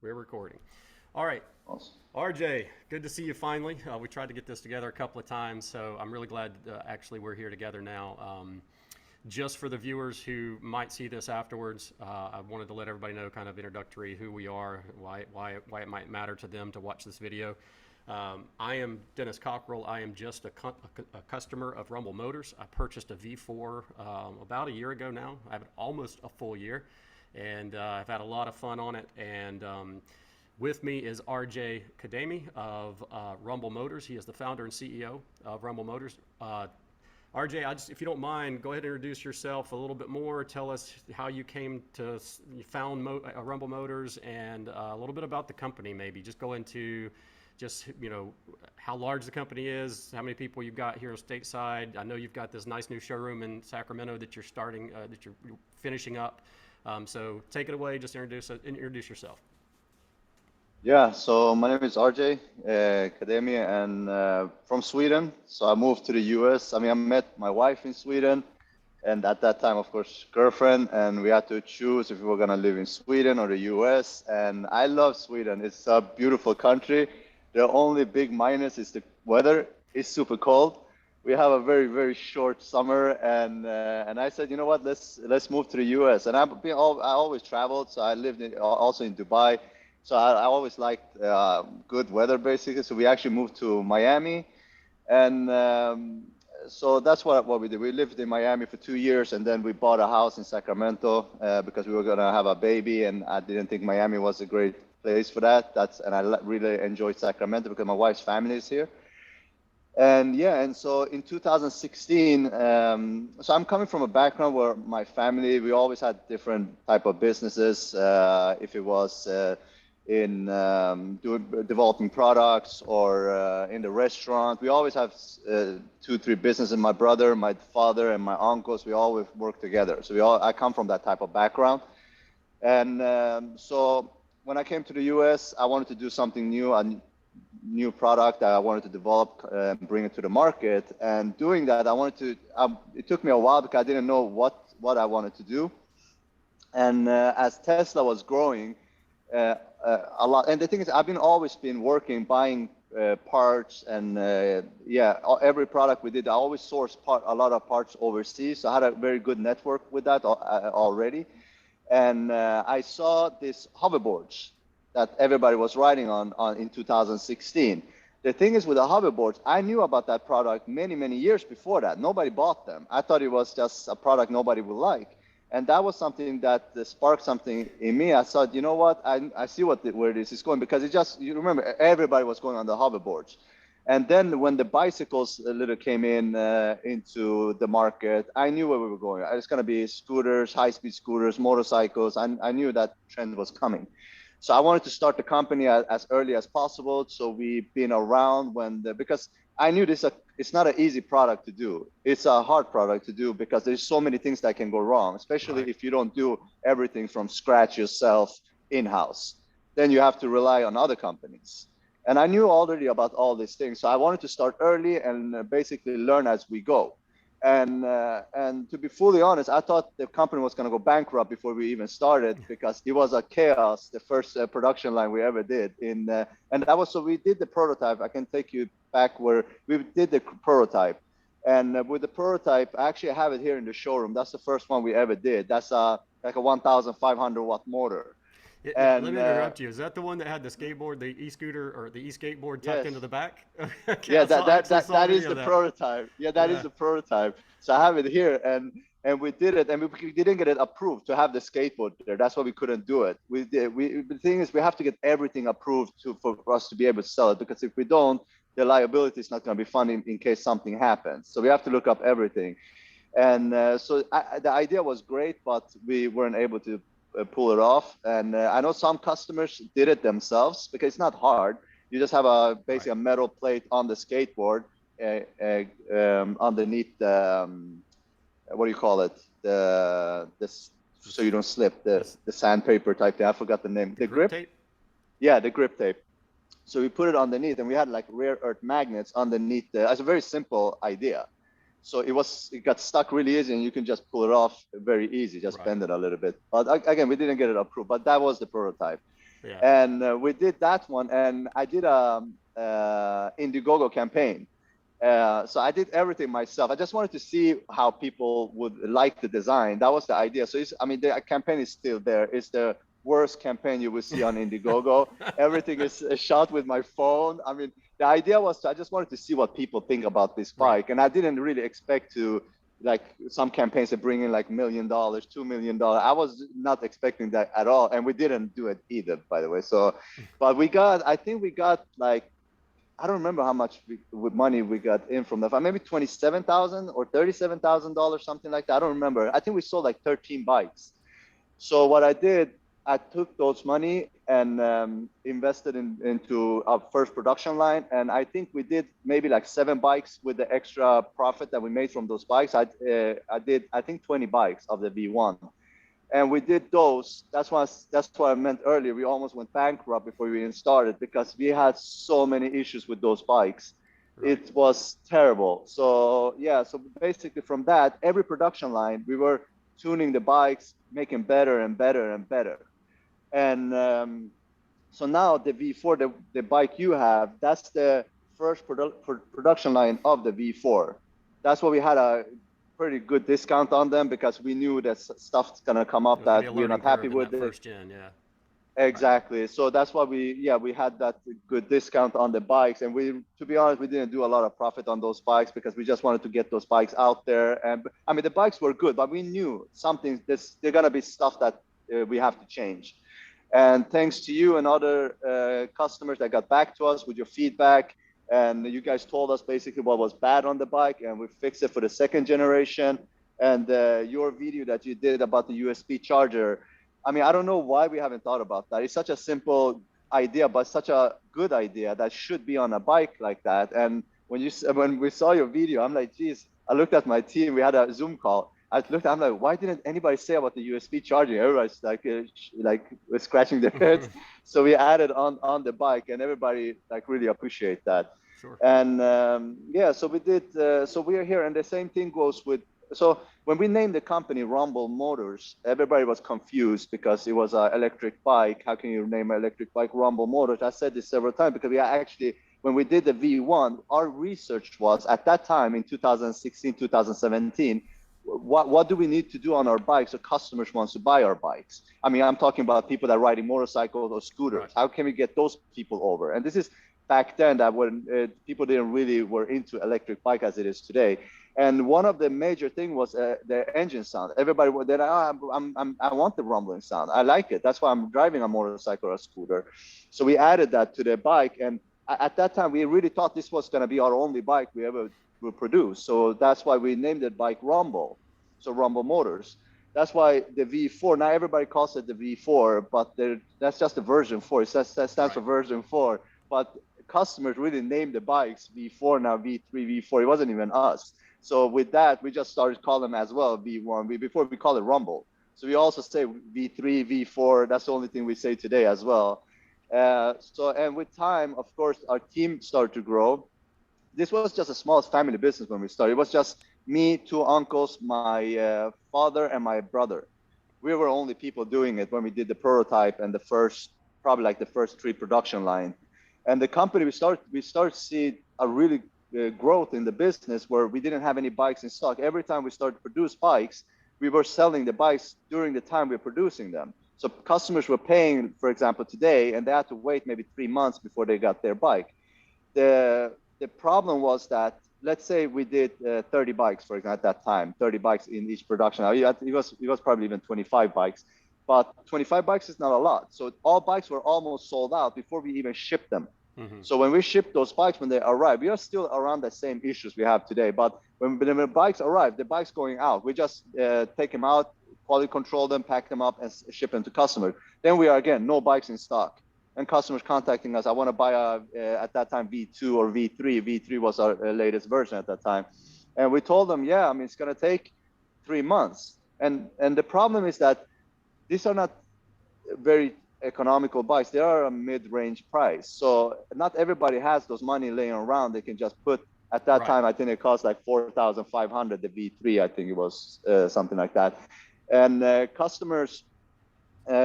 We're recording. All right. Awesome. RJ, good to see you finally. We tried to get this together a couple of times, so I'm really glad actually we're here together now. Just for the viewers who might see this afterwards, I wanted to let everybody know kind of introductory who we are, why it might matter to them to watch this video. I am Dennis Cockrell. I am just a customer of Rumble Motors. I purchased a V4 about a year ago now. I have it almost a full year, and I've had a lot of fun on it. And with me is RJ Khademi of Rumble Motors. He is the founder and CEO of Rumble Motors. RJ, if you don't mind, go ahead and introduce yourself a little bit more. Tell us how you came to you found Rumble Motors and a little bit about the company. Maybe just go into just how large the company is, how many people you've got here stateside. I know you've got this nice new showroom in Sacramento that you're starting, that you're finishing up. So take it away. Just introduce yourself. Yeah, so my name is RJ Khademi, and from Sweden. So I moved to the US. I mean, I met my wife in Sweden, and at that time, of course, girlfriend, and we had to choose if we were gonna live in Sweden or the US. And I love Sweden. It's a beautiful country. The only big minus is the weather. It's super cold. We have a very, very short summer, and I said, you know what, let's move to the US. And I always traveled, so I lived also in Dubai. So I always liked good weather, basically. So we actually moved to Miami, and so that's what we did. We lived in Miami for 2 years, and then we bought a house in Sacramento because we were gonna have a baby, and I didn't think Miami was a great place for that. And I really enjoyed Sacramento because my wife's family is here. And yeah, and so in 2016, so I'm coming from a background where my family, we always had different type of businesses. If it was in developing products or in the restaurant. We always have 2, 3 businesses. My brother, my father, and my uncles, we always work together. So I come from that type of background. And so when I came to the US, I wanted to do something new, a new product that I wanted to develop and bring it to the market. And doing that, it took me a while because I didn't know what I wanted to do. And as Tesla was growing, a lot. And the thing is, I've always been working, buying parts, and every product we did, I always sourced a lot of parts overseas. So I had a very good network with that already. And I saw these hoverboards that everybody was riding on in 2016. The thing is with the hoverboards, I knew about that product many, many years before that. Nobody bought them. I thought it was just a product nobody would like. And that was something that sparked something in me. I thought, you know what? I see where this is going, because you remember, everybody was going on the hoverboards. And then when the bicycles a little came into the market, I knew where we were going. It's going to be scooters, high-speed scooters, motorcycles. I knew that trend was coming. So I wanted to start the company as early as possible. So we've been around because I knew it's not an easy product to do. It's a hard product to do because there's so many things that can go wrong, especially Right. if you don't do everything from scratch yourself in-house. Then you have to rely on other companies. And I knew already about all these things. So I wanted to start early and basically learn as we go. And to be fully honest, I thought the company was going to go bankrupt before we even started, because it was a chaos, the first production line we ever did. And that was, so we did the prototype. I can take you back where we did the prototype. And with the prototype, I actually have it here in the showroom. That's the first one we ever did. That's like a 1,500 watt motor. Let And me interrupt you. Is that the one that had the skateboard, the e-scooter, or the e-skateboard tucked into yes, the back? Okay, yeah, I actually saw a that is video the of that. prototype. Yeah, that is Yeah. the prototype. So I have it here, and we did it, and we didn't get it approved to have the skateboard there. That's why we couldn't do it. The thing is, we have to get everything approved for us to be able to sell it, because if we don't, the liability is not going to be fun in case something happens. So we have to look up everything. And the idea was great, but we weren't able to pull it off. And I know some customers did it themselves, because it's not hard. You just have Right. basically a metal plate on the skateboard underneath what do you call it? This, so This, you don't slip, this the sandpaper type thing. I forgot the name. the The grip grip? tape. Yeah, the grip tape. So we put it underneath, and we had like rare earth magnets underneath. It's a very simple idea. So it got stuck really easy, and you can just pull it off very easy, just Right. bend it a little bit. But again, we didn't get it approved, but that was the prototype. Yeah. And we did that one, and I did a Indiegogo campaign. So I did everything myself. I just wanted to see how people would like the design. That was the idea. So I mean, the campaign is still there. It's the worst campaign you will see on Indiegogo. Everything is shot with my phone. I mean, the idea was I just wanted to see what people think about this Right. bike, and I didn't really expect to, like, some campaigns that bring in like $1 million, $2 million. I was not expecting that at all, and we didn't do it either, by the way. So, but I think we got like, I don't remember how much money we got in from that. Maybe 27,000 or $37,000, something like that. I don't remember. I think we sold like 13 bikes. So what I did, I took those money and invested into our first production line. And I think we did maybe like 7 bikes with the extra profit that we made from those bikes. I did, I think, 20 bikes of the V1, and we did those. That's what I meant earlier. We almost went bankrupt before we even started because we had so many issues with those bikes. Right. It was terrible. So yeah, so basically from that, every production line, we were tuning the bikes, making better and better and better. And so now the V4, the bike you have, that's the first production line of the V4. That's what we had a pretty good discount on them because we knew that stuff's gonna come It up was gonna be a that we're learning not happy curve in with that it. first gen. Yeah. Right. Exactly. So that's why we had that good discount on the bikes. And to be honest, we didn't do a lot of profit on those bikes because we just wanted to get those bikes out there. And I mean, the bikes were good, but we knew something, they're going to be stuff that we have to change. And thanks to you and other customers that got back to us with your feedback, and you guys told us basically what was bad on the bike, and we fixed it for the second generation. And your video that you did about the USB charger, I mean, I don't know why we haven't thought about that. It's such a simple idea, but such a good idea that should be on a bike like that. And when we saw your video, I'm like, geez, I looked at my team. We had a Zoom call. I'm like, why didn't anybody say about the USB charging? Everybody's like scratching their heads. So we added on the bike, and everybody like really appreciate that. Sure. And yeah, so we did. So we are here, and the same thing goes with. So when we named the company Rumble Motors, everybody was confused because it was an electric bike. How can you name an electric bike Rumble Motors? I said this several times because we actually, when we did the V1, our research was at that time in 2016, 2017, what do we need to do on our bikes so customers want to buy our bikes? I mean, I'm talking about people that are riding motorcycles or scooters. Right. How can we get those people over? And this is back then that when people didn't really were into electric bike as it is today. And one of the major thing was the engine sound. Everybody was that I want the rumbling sound. I like it. That's why I'm driving a motorcycle or a scooter. So we added that to the bike, and at that time we really thought this was going to be our only bike we ever will produce. So that's why we named it bike Rumble. So Rumble Motors. That's why the V4. Now everybody calls it the V4, but that's just the version 4. That stands Right. for version 4. But customers really named the bikes V4 now, V3, V4. It wasn't even us. So with that, we just started calling them as well V1. Before we call it Rumble. So we also say V3, V4. That's the only thing we say today as well. And with time, of course, our team started to grow. This was just a small family business when we started. It was just me, 2 uncles, my father, and my brother. We were only people doing it when we did the prototype and probably like the first 3 production line. And the company, we started to see a really growth in the business where we didn't have any bikes in stock. Every time we started to produce bikes, we were selling the bikes during the time we were producing them. So customers were paying, for example, today, and they had to wait maybe 3 months before they got their bike. The problem was that, let's say we did 30 bikes, for example, at that time, 30 bikes in each production. Now, it was probably even 25 bikes, but 25 bikes is not a lot. So all bikes were almost sold out before we even shipped them. Mm-hmm. So when we ship those bikes, when they arrive, we are still around the same issues we have today. But when the bikes arrive, the bikes going out, we just take them out, quality control them, pack them up, and ship them to customers. Then we are again no bikes in stock, and customers contacting us. I want to buy at that time V2 or V3. V3 was our latest version at that time, and we told them, yeah, I mean it's going to take 3 months. And the problem is that these are not very economical bikes. They are a mid-range price. So not everybody has those money laying around. They can just put, at that Right. time, I think it cost like 4,500, the V3, I think it was something like that. And customers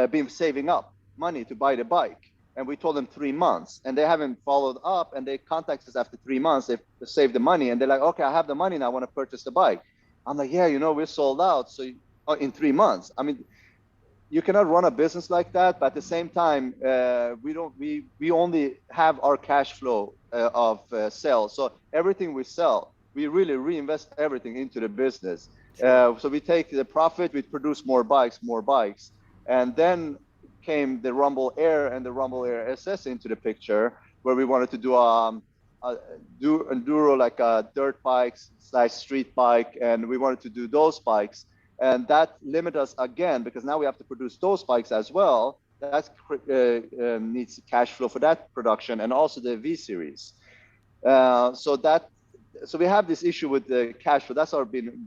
been saving up. money to buy the bike. And we told them 3 months, and they haven't followed up. And they contact us after 3 months. They saved the money, and they're like, okay, I have the money now. I want to purchase the bike. I'm like, yeah, we're sold out. So in 3 months, I mean, you cannot run a business like that. But at the same time, we only have our cash flow of sales. So everything we sell, we really reinvest everything into the business. Sure. So we take the profit, we produce more bikes, and then came the Rumble Air and the Rumble Air SS into the picture, where we wanted to do do enduro, like a dirt bikes / street bike, and we wanted to do those bikes. And that limited us again, because now we have to produce those bikes as well. That needs cash flow for that production, and also the V series. So we have this issue with the cash flow. That's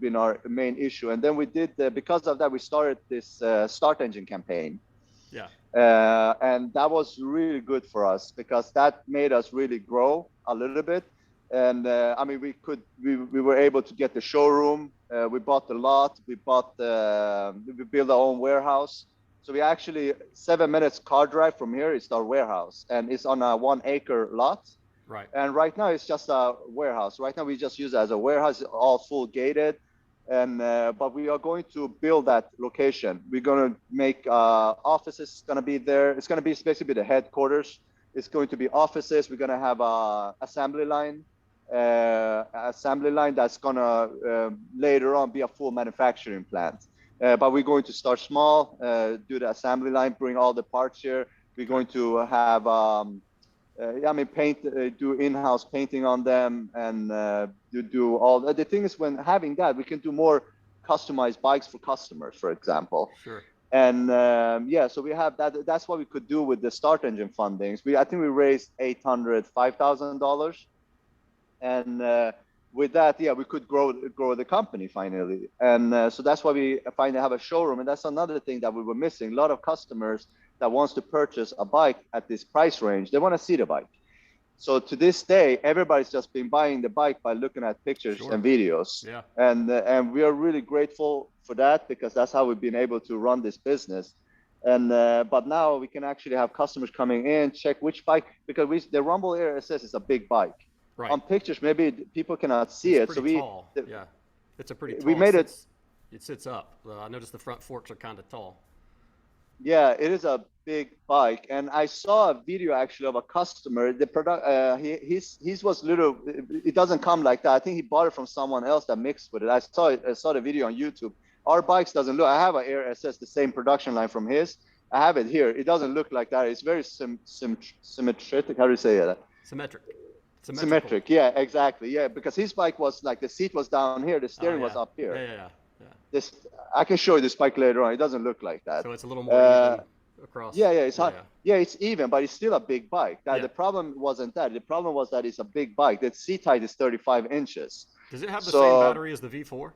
been our main issue. And then we did, because of that, we started this start engine campaign. Yeah. And that was really good for us, because that made us really grow a little bit. And I mean, we were able to get the showroom. We bought the lot. We built our own warehouse. So we actually 7 minutes car drive from here is our warehouse, and it's on a 1 acre lot. Right. And right now it's just a warehouse. Right now we just use it as a warehouse, all full gated. And but we are going to build that location. We're going to make offices. Going to be there. It's going to be basically the headquarters. It's going to be offices. We're going to have a assembly line that's going to later on be a full manufacturing plant. But we're going to start small, do the assembly line, bring all the parts here. We're going to have do in-house painting on them, and do all. The thing is, when having that, we can do more customized bikes for customers, for example. Sure. And so we have that. That's what we could do with the start engine fundings. I think we raised $805,000, and with that, we could grow the company finally. And so that's why we finally have a showroom. And that's another thing that we were missing. A lot of customers that wants to purchase a bike at this price range, they want to see the bike. So to this day, everybody's just been buying the bike by looking at pictures Sure. and videos. Yeah. And we are really grateful for that, because that's how we've been able to run this business. And but now we can actually have customers coming in, check which bike, because the Rumble Air SS is a big bike. Right. On pictures, maybe people cannot see it. Pretty tall. Yeah. It's a pretty tall. We made it. It sits up. I noticed the front forks are kind of tall. Yeah, it is a big bike, and I saw a video actually of a customer. The product, his was little. It doesn't come like that. I think he bought it from someone else that mixed with it. I saw the video on YouTube. Our bikes doesn't look. I have an Air SS, the same production line from his. I have it here. It doesn't look like that. It's very symmetric. How do you say that? Symmetric. Yeah, exactly. Yeah, because his bike was like, the seat was down here, the steering was up here. Yeah. This, I can show you this bike later on. It doesn't look like that. So it's a little more even across. Yeah, it's hot. Yeah, it's even, but it's still a big bike. Yeah. The problem wasn't that. The problem was that it's a big bike. The seat height is 35 inches. Does it have the same battery as the V4?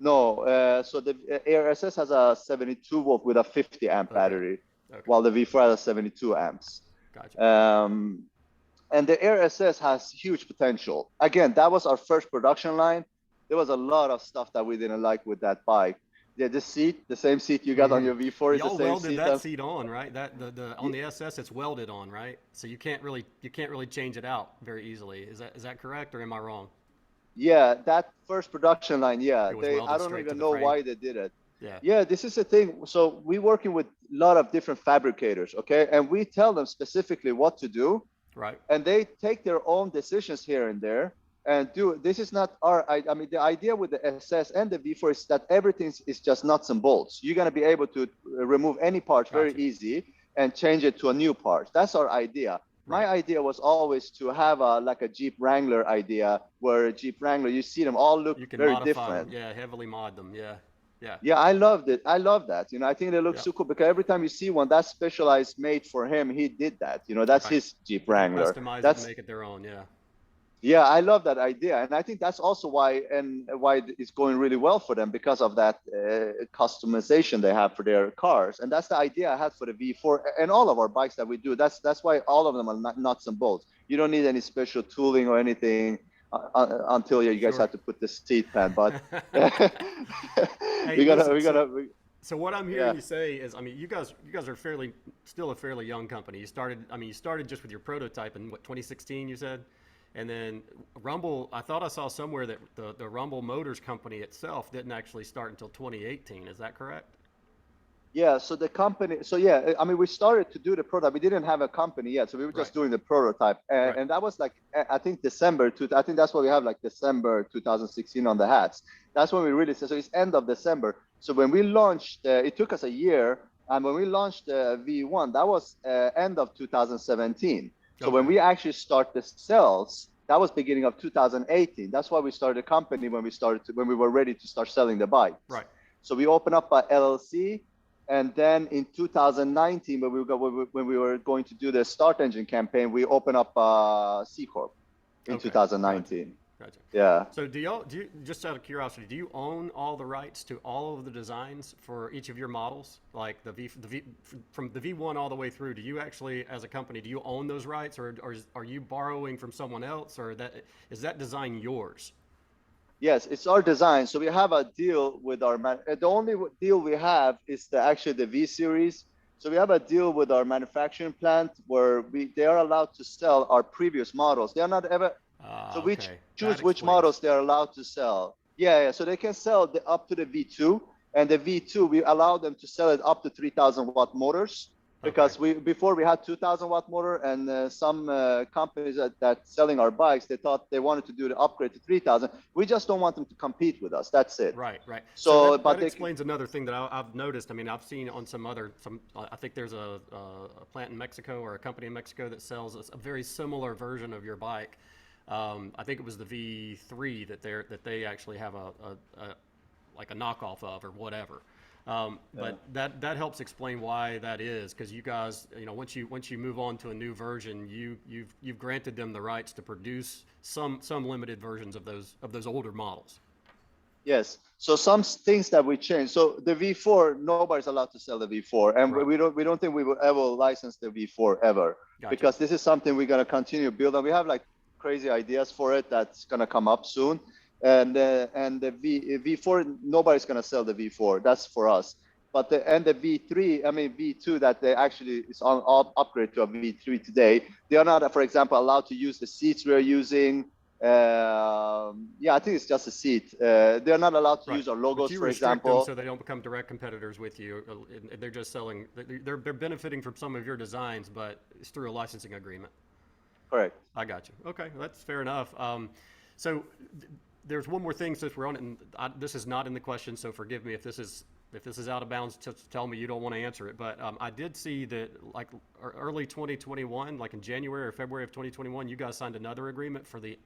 No. So the Air SS has a 72 volt with a 50 amp battery, while the V4 has a 72 amps. Gotcha. And the Air SS has huge potential. Again, that was our first production line. There was a lot of stuff that we didn't like with that bike. Yeah, the seat, the same seat you got on your V4 is the same seat. Y'all welded that seat on, right? That on the SS, it's welded on, right? So you can't really change it out very easily. Is that correct, or am I wrong? Yeah, that first production line, It was welded I don't straight even to the know frame. why they did it. Yeah. Yeah, this is the thing. So we're working with a lot of different fabricators, okay? And we tell them specifically what to do. Right. And they take their own decisions here and there. And this is not I mean, the idea with the SS and the V4 is that everything is just nuts and bolts. You're going to be able to remove any parts very easy and change it to a new part. That's our idea. Right. My idea was always to have like a Jeep Wrangler idea, where a Jeep Wrangler, you see them all look very different. Them. Yeah, heavily mod them. Yeah. Yeah, I loved it. I love that. I think they look so cool, because every time you see one that's specialized made for him, he did that. That's his Jeep Wrangler. Customize it and make it their own. Yeah. Yeah, I love that idea, and I think that's also why it's going really well for them, because of that customization they have for their cars. And that's the idea I had for the V4 and all of our bikes that we do. That's why all of them are nuts and bolts. You don't need any special tooling or anything until you guys have to put the seat pan. But Hey, So what I'm hearing Yeah. you say is, I mean, you guys are still a fairly young company. You started just with your prototype in what 2016, you said, and then Rumble. I thought I saw somewhere that the Rumble Motors company itself didn't actually start until 2018. Is that correct? Yeah, so the company, so yeah, I mean, we started to do the product. We didn't have a company yet, so we were Right. just doing the prototype, Right. and that was like I think December. I think that's why we have like December 2016 on the hats. That's when we really so it's end of December. So when we launched, it took us a year, and when we launched V1, that was end of 2017. So when Okay. we actually start the sales, that was beginning of 2018. That's why we started a company when we were ready to start selling the bikes. Right. So we opened up a LLC, and then in 2019, when we were going to do the Start Engine campaign, we opened up a C Corp in Okay. Gotcha. 2019. Gotcha. Yeah. So do you just out of curiosity, do you own all the rights to all of the designs for each of your models? Like the V from the V1 all the way through, do you actually as a company, do you own those rights or are you borrowing from someone else or is that design yours? Yes, it's our design. So we have a deal with our man. The only deal we have is actually the V series. So we have a deal with our manufacturing plant where they are allowed to sell our previous models. They are not ever. So we Okay. That choose which explains. models they are allowed to sell. Yeah, yeah. So they can sell up to the V2, and the V2 we allow them to sell it up to 3,000-watt motors Okay. because we before we had 2,000-watt motor, and some companies that selling our bikes, they thought they wanted to do the upgrade to 3,000. We just don't want them to compete with us. That's it. Right, right. So So, that but they explains another thing that I've noticed. I mean, I've seen on I think there's a plant in Mexico or a company in Mexico that sells a very similar version of your bike. I think it was the V3 that they actually have a like a knockoff of or whatever. yeah. But that helps explain why that is because you guys, once you move on to a new version, you've granted them the rights to produce some limited versions of those older models. Yes. So some things that we changed. So the V4, nobody's allowed to sell the V4, and Right. we don't think we will ever license the V4 ever, Gotcha. because this is something we're gonna continue to build, and we have like crazy ideas for it that's gonna come up soon. And the V4, nobody's gonna sell the V4. That's for us. But the V3, I mean V2, that they actually is on upgrade to a V3 today. They are not, for example, allowed to use the seats we are using. Yeah, I think it's just a seat. They're not allowed to Right. use our But logos, you for restrict them example. so they don't become direct competitors with you. And they're just selling. They're benefiting from some of your designs, but it's through a licensing agreement. Correct. I got you. Okay, that's fair enough. So there's one more thing since we're on it, and this is not in the question, so forgive me if this is out of bounds. Just tell me you don't want to answer it. But I did see that like early 2021, like in January or February of 2021, you guys signed another agreement for the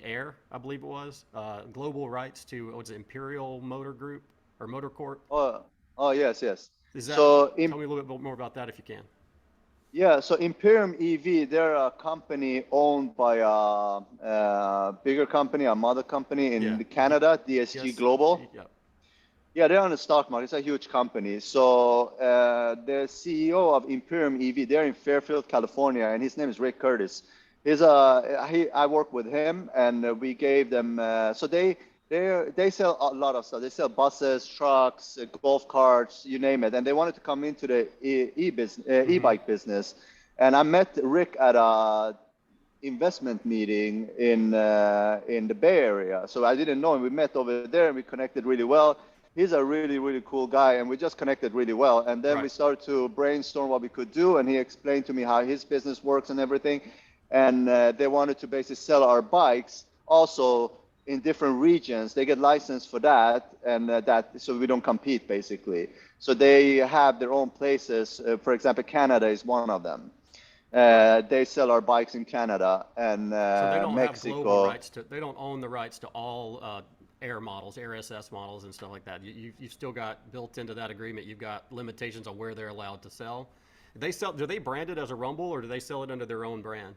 Air, I believe it was, global rights to what's it, Imperial Motor Group or Motor Corp. Oh, oh yes, yes. Is that? So Tell me a little bit more about that if you can. yeah, so Imperium EV, they're a company owned by a bigger company, a mother company Yeah. in Canada, DSG Yes. Global. Yeah. Yeah, they're on the stock market. It's a huge company. So the CEO of Imperium EV, they're in Fairfield, California, and his name is Rick Curtis. I work with him, and we gave them. So they sell a lot of stuff. They sell buses, trucks, golf carts, you name it. And they wanted to come into the Mm-hmm. e-bike business. And I met Rick at a investment meeting in the Bay Area. So I didn't know him. We met over there and we connected really well. He's a really, really cool guy, and we just connected really well. And then we Right. started to brainstorm what we could do, and he explained to me how his business works and everything. And they wanted to basically sell our bikes also in different regions. They get licensed for that, and that so we don't compete basically. So they have their own places. For example, Canada is one of them. Right. They sell our bikes in Canada and So they don't have global Mexico. rights to. They don't own the rights to all Air models, Air SS models, and stuff like that. You've still got built into that agreement. You've got limitations on where they're allowed to sell. They sell. Do they brand it as a Rumble or do they sell it under their own brand?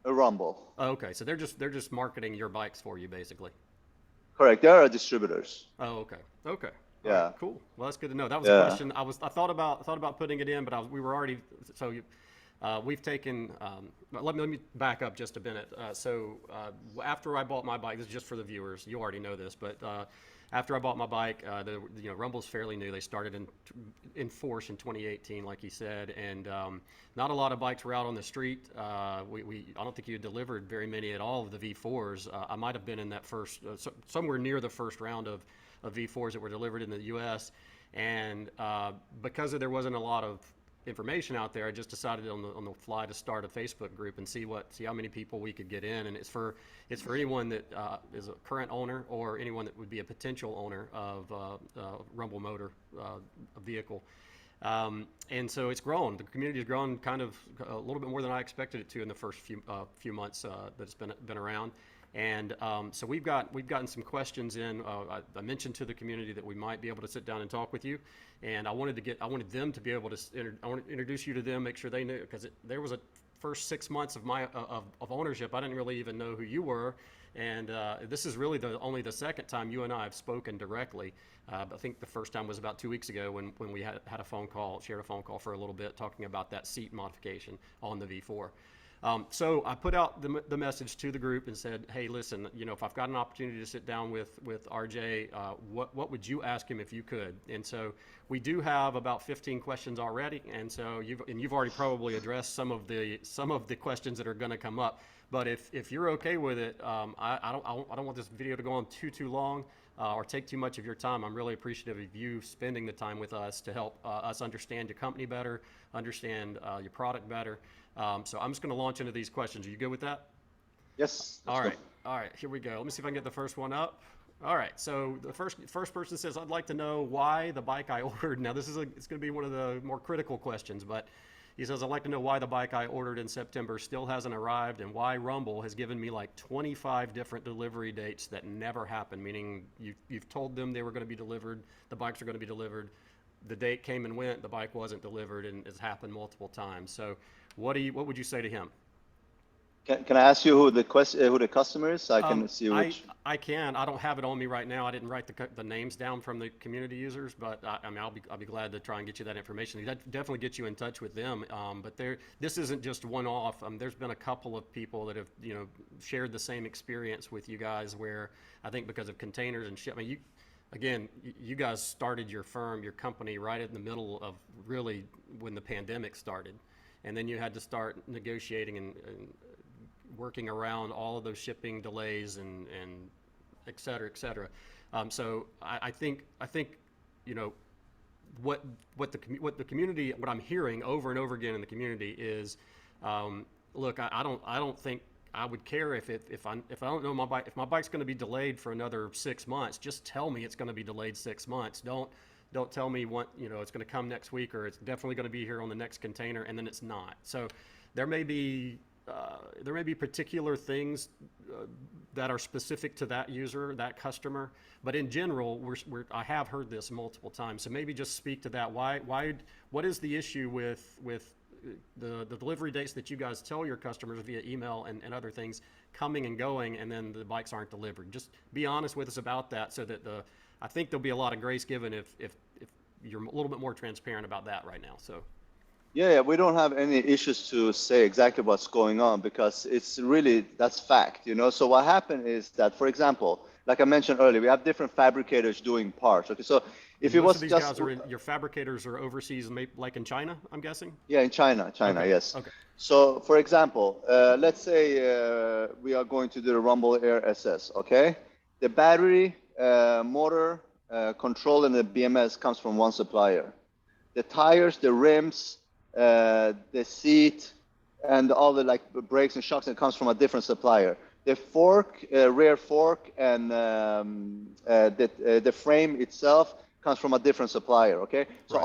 A Rumble. Oh, okay, so they're just marketing your bikes for you basically. Correct. They are distributors. Oh, okay, okay. All right, Yeah. cool. Well, that's good to know. That was a Yeah. question I thought about putting it in, but we were already so you, we've taken. Let me back up just a minute. So after I bought my bike, this is just for the viewers. You already know this, but after I bought my bike, Rumble's fairly new. They started in force in 2018, like you said, and not a lot of bikes were out on the street. I don't think you had delivered very many at all of the V4s. I might have been in that first, somewhere near the first round of V4s that were delivered in the U.S. And because there wasn't a lot of information out there, I just decided on the fly to start a Facebook group and see how many people we could get in. And it's for anyone that is a current owner or anyone that would be a potential owner of Rumble Motor vehicle. And so it's grown. The community has grown kind of a little bit more than I expected it to in the first few months that it's been around. And so we've gotten some questions in. I mentioned to the community that we might be able to sit down and talk with you, and I wanted them to be able to introduce you to them, make sure they knew, because there was a first 6 months of my of ownership. I didn't really even know who you were, and this is really only the second time you and I have spoken directly. I think the first time was about 2 weeks ago when we had a phone call, shared a phone call for a little bit, talking about that seat modification on the V4. So I put out the message to the group and said, hey, listen, if I've got an opportunity to sit down with RJ, what would you ask him if you could? And so we do have about 15 questions already, and so you've already probably addressed some of the questions that are going to come up. But if you're okay with it, I don't want this video to go on too long or take too much of your time. I'm really appreciative of you spending the time with us to help us understand your company better, understand your product better. So I'm just going to launch into these questions. Are you good with that? Yes. All right, here we go. Let me see if I can get the first one up. All right, so the first person says, I'd like to know why the bike I ordered. Now it's going to be one of the more critical questions, but he says, I'd like to know why the bike I ordered in September still hasn't arrived, and why Rumble has given me like 25 different delivery dates that never happened, meaning you've told them they were going to be delivered, the bikes are going to be delivered, the date came and went, the bike wasn't delivered, and it's happened multiple times. So what would you say to him? Can I ask you who the customer is, so I can see which? I can. I don't have it on me right now. I didn't write the names down from the community users, but I'll be glad to try and get you that information. That definitely get you in touch with them. But this isn't just one off. There's been a couple of people that have shared the same experience with you guys, where I think because of containers and shit. I mean, you guys started your company right in the middle of really when the pandemic started, and then you had to start negotiating and working around all of those shipping delays and et cetera, et cetera. So I think what the community, what I'm hearing over and over again in the community is, look, I don't think I would care if I don't know my bike, if my bike's going to be delayed for another 6 months, just tell me it's going to be delayed 6 months. Don't tell me it's going to come next week, or it's definitely going to be here on the next container, and then it's not. So there may be particular things that are specific to that user, that customer, but in general, I have heard this multiple times. So maybe just speak to that. What is the issue with the delivery dates that you guys tell your customers via email and other things coming and going, and then the bikes aren't delivered? Just be honest with us about that, so that I think there'll be a lot of grace given if you're a little bit more transparent about that right now. So. Yeah, we don't have any issues to say exactly what's going on, because that's fact, So what happened is that, for example, like I mentioned earlier, we have different fabricators doing parts. Okay, so if it was these just guys your fabricators are overseas, like in China, I'm guessing. Yeah, in China, okay. Yes. Okay. So, for example, let's say we are going to do the Rumble Air SS. Okay, the battery, motor, control, and the BMS comes from one supplier. The tires, the rims, the seat, and all the brakes and shocks, it comes from a different supplier. The fork, rear fork, and the frame itself comes from a different supplier. Okay, so right.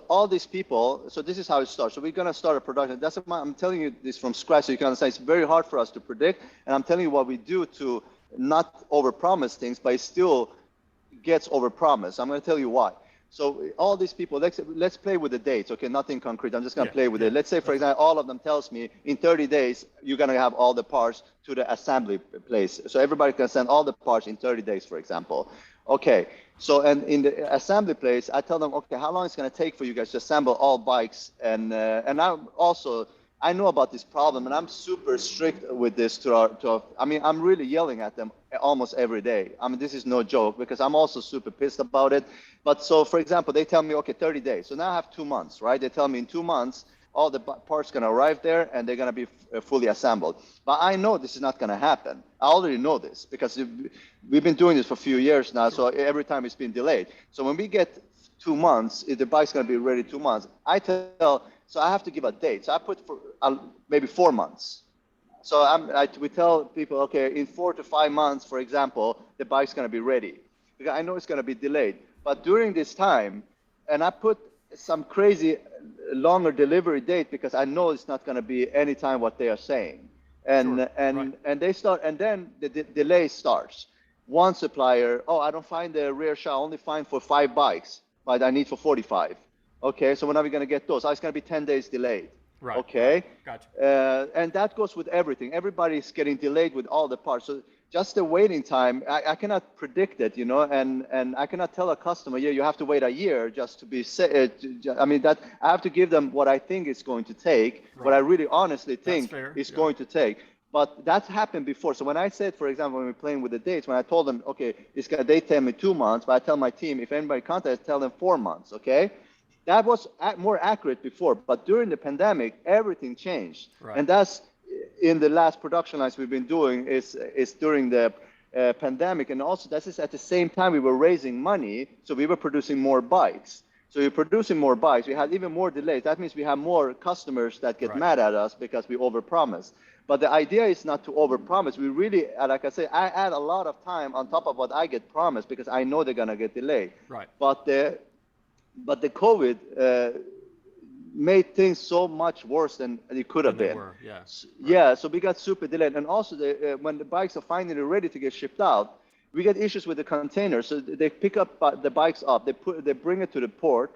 all these people. So this is how it starts. So we're gonna start a production. That's why I'm telling you this from scratch, so you can understand. It's very hard for us to predict, and I'm telling you what we do to not overpromise things, but it still gets overpromised. I'm gonna tell you why. So all these people, let's play with the dates, okay? Nothing concrete. I'm just gonna play with it. Let's say, for example, all of them tells me in 30 days you're gonna have all the parts to the assembly place. So everybody can send all the parts in 30 days, for example. Okay. So and in the assembly place, I tell them, okay, how long it's gonna take for you guys to assemble all bikes? And I know about this problem, and I'm super strict with this I mean, I'm really yelling at them almost every day. I mean, this is no joke because I'm also super pissed about it. But so, for example, they tell me, okay, 30 days. So now I have 2 months, right? They tell me in 2 months, all the parts going to arrive there and they're going to be fully assembled. But I know this is not going to happen. I already know this because we've been doing this for a few years now. So every time it's been delayed. So when we get 2 months, if the bike's going to be ready 2 months, so I have to give a date. So I put for maybe 4 months. So we tell people, okay, in 4 to 5 months, for example, the bike's going to be ready. Because I know it's going to be delayed. But during this time, and I put some crazy longer delivery date because I know it's not going to be any time what they are saying. And Sure. Right. and they start, and then the delay starts. One supplier, oh, I don't find the rear shell, I only find for 5 bikes, but I need for 45. Okay, so when are we going to get those? Oh, it's going to be 10 days delayed. Right. Okay. Gotcha. And that goes with everything. Everybody's getting delayed with all the parts. So just the waiting time, I cannot predict it, and I cannot tell a customer, yeah, you have to wait a year just to be safe. I mean, that I have to give them what I think it's going to take, what I really honestly think it's going to take. But that's happened before. So when I said, for example, when we're playing with the dates, when I told them, okay, they tell me 2 months, but I tell my team, if anybody contacts, tell them 4 months, okay? That was more accurate before, but during the pandemic, everything changed. Right. And that's in the last production lines we've been doing is during the pandemic. And also that is at the same time we were raising money, so we were producing more bikes. So we're producing more bikes. We had even more delays. That means we have more customers that get mad at us because we overpromise. But the idea is not to overpromise. We really, like I say, I add a lot of time on top of what I get promised because I know they're gonna get delayed. Right. But the COVID made things so much worse than it could have been. Were, yeah. Yeah, so we got super delayed. And also, when the bikes are finally ready to get shipped out, we get issues with the containers. So they pick up the bikes up, they bring it to the port,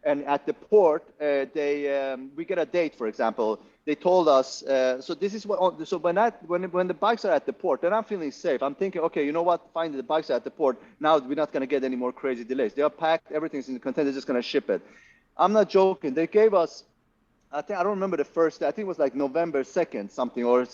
and at the port, we get a date, for example. They told us, so this is what, so when the bikes are at the port, then I'm feeling safe. I'm thinking, okay, you know what, finally the bikes are at the port. Now we're not going to get any more crazy delays. They are packed, everything's in the container, they're just going to ship it. I'm not joking. They gave us, I don't remember the first day. I think it was like November 2nd, something, or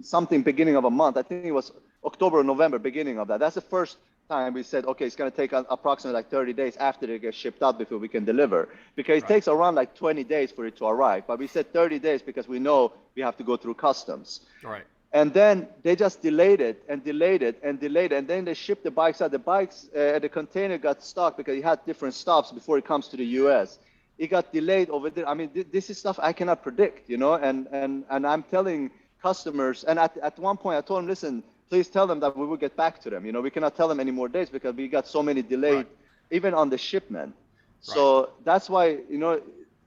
something beginning of a month. I think it was October or November, beginning of that. That's the first time we said, okay, it's going to take approximately like 30 days after they get shipped out before we can deliver. Because it takes around like 20 days for it to arrive. But we said 30 days because we know we have to go through customs. Right. And then they just delayed it and delayed it and delayed it. And then they shipped the bikes out. The bikes, the container got stuck because it had different stops before it comes to the US. It got delayed over there. I mean, this is stuff I cannot predict, and I'm telling customers, and at one point I told them, listen, please tell them that we will get back to them. We cannot tell them any more days because we got so many delayed, even on the shipment. So that's why,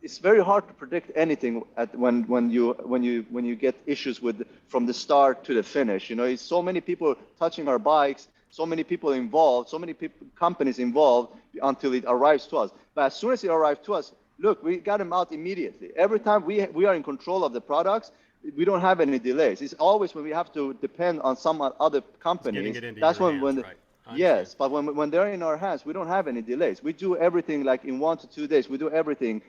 it's very hard to predict anything when you get issues from the start to the finish. It's so many people touching our bikes, so many people involved, so many companies involved until it arrives to us. But as soon as it arrives to us, look, we got them out immediately. Every time we are in control of the products, we don't have any delays. It's always when we have to depend on some other companies. That's when yes, but when they're in our hands, we don't have any delays. We do everything like in 1 to 2 days. We do everything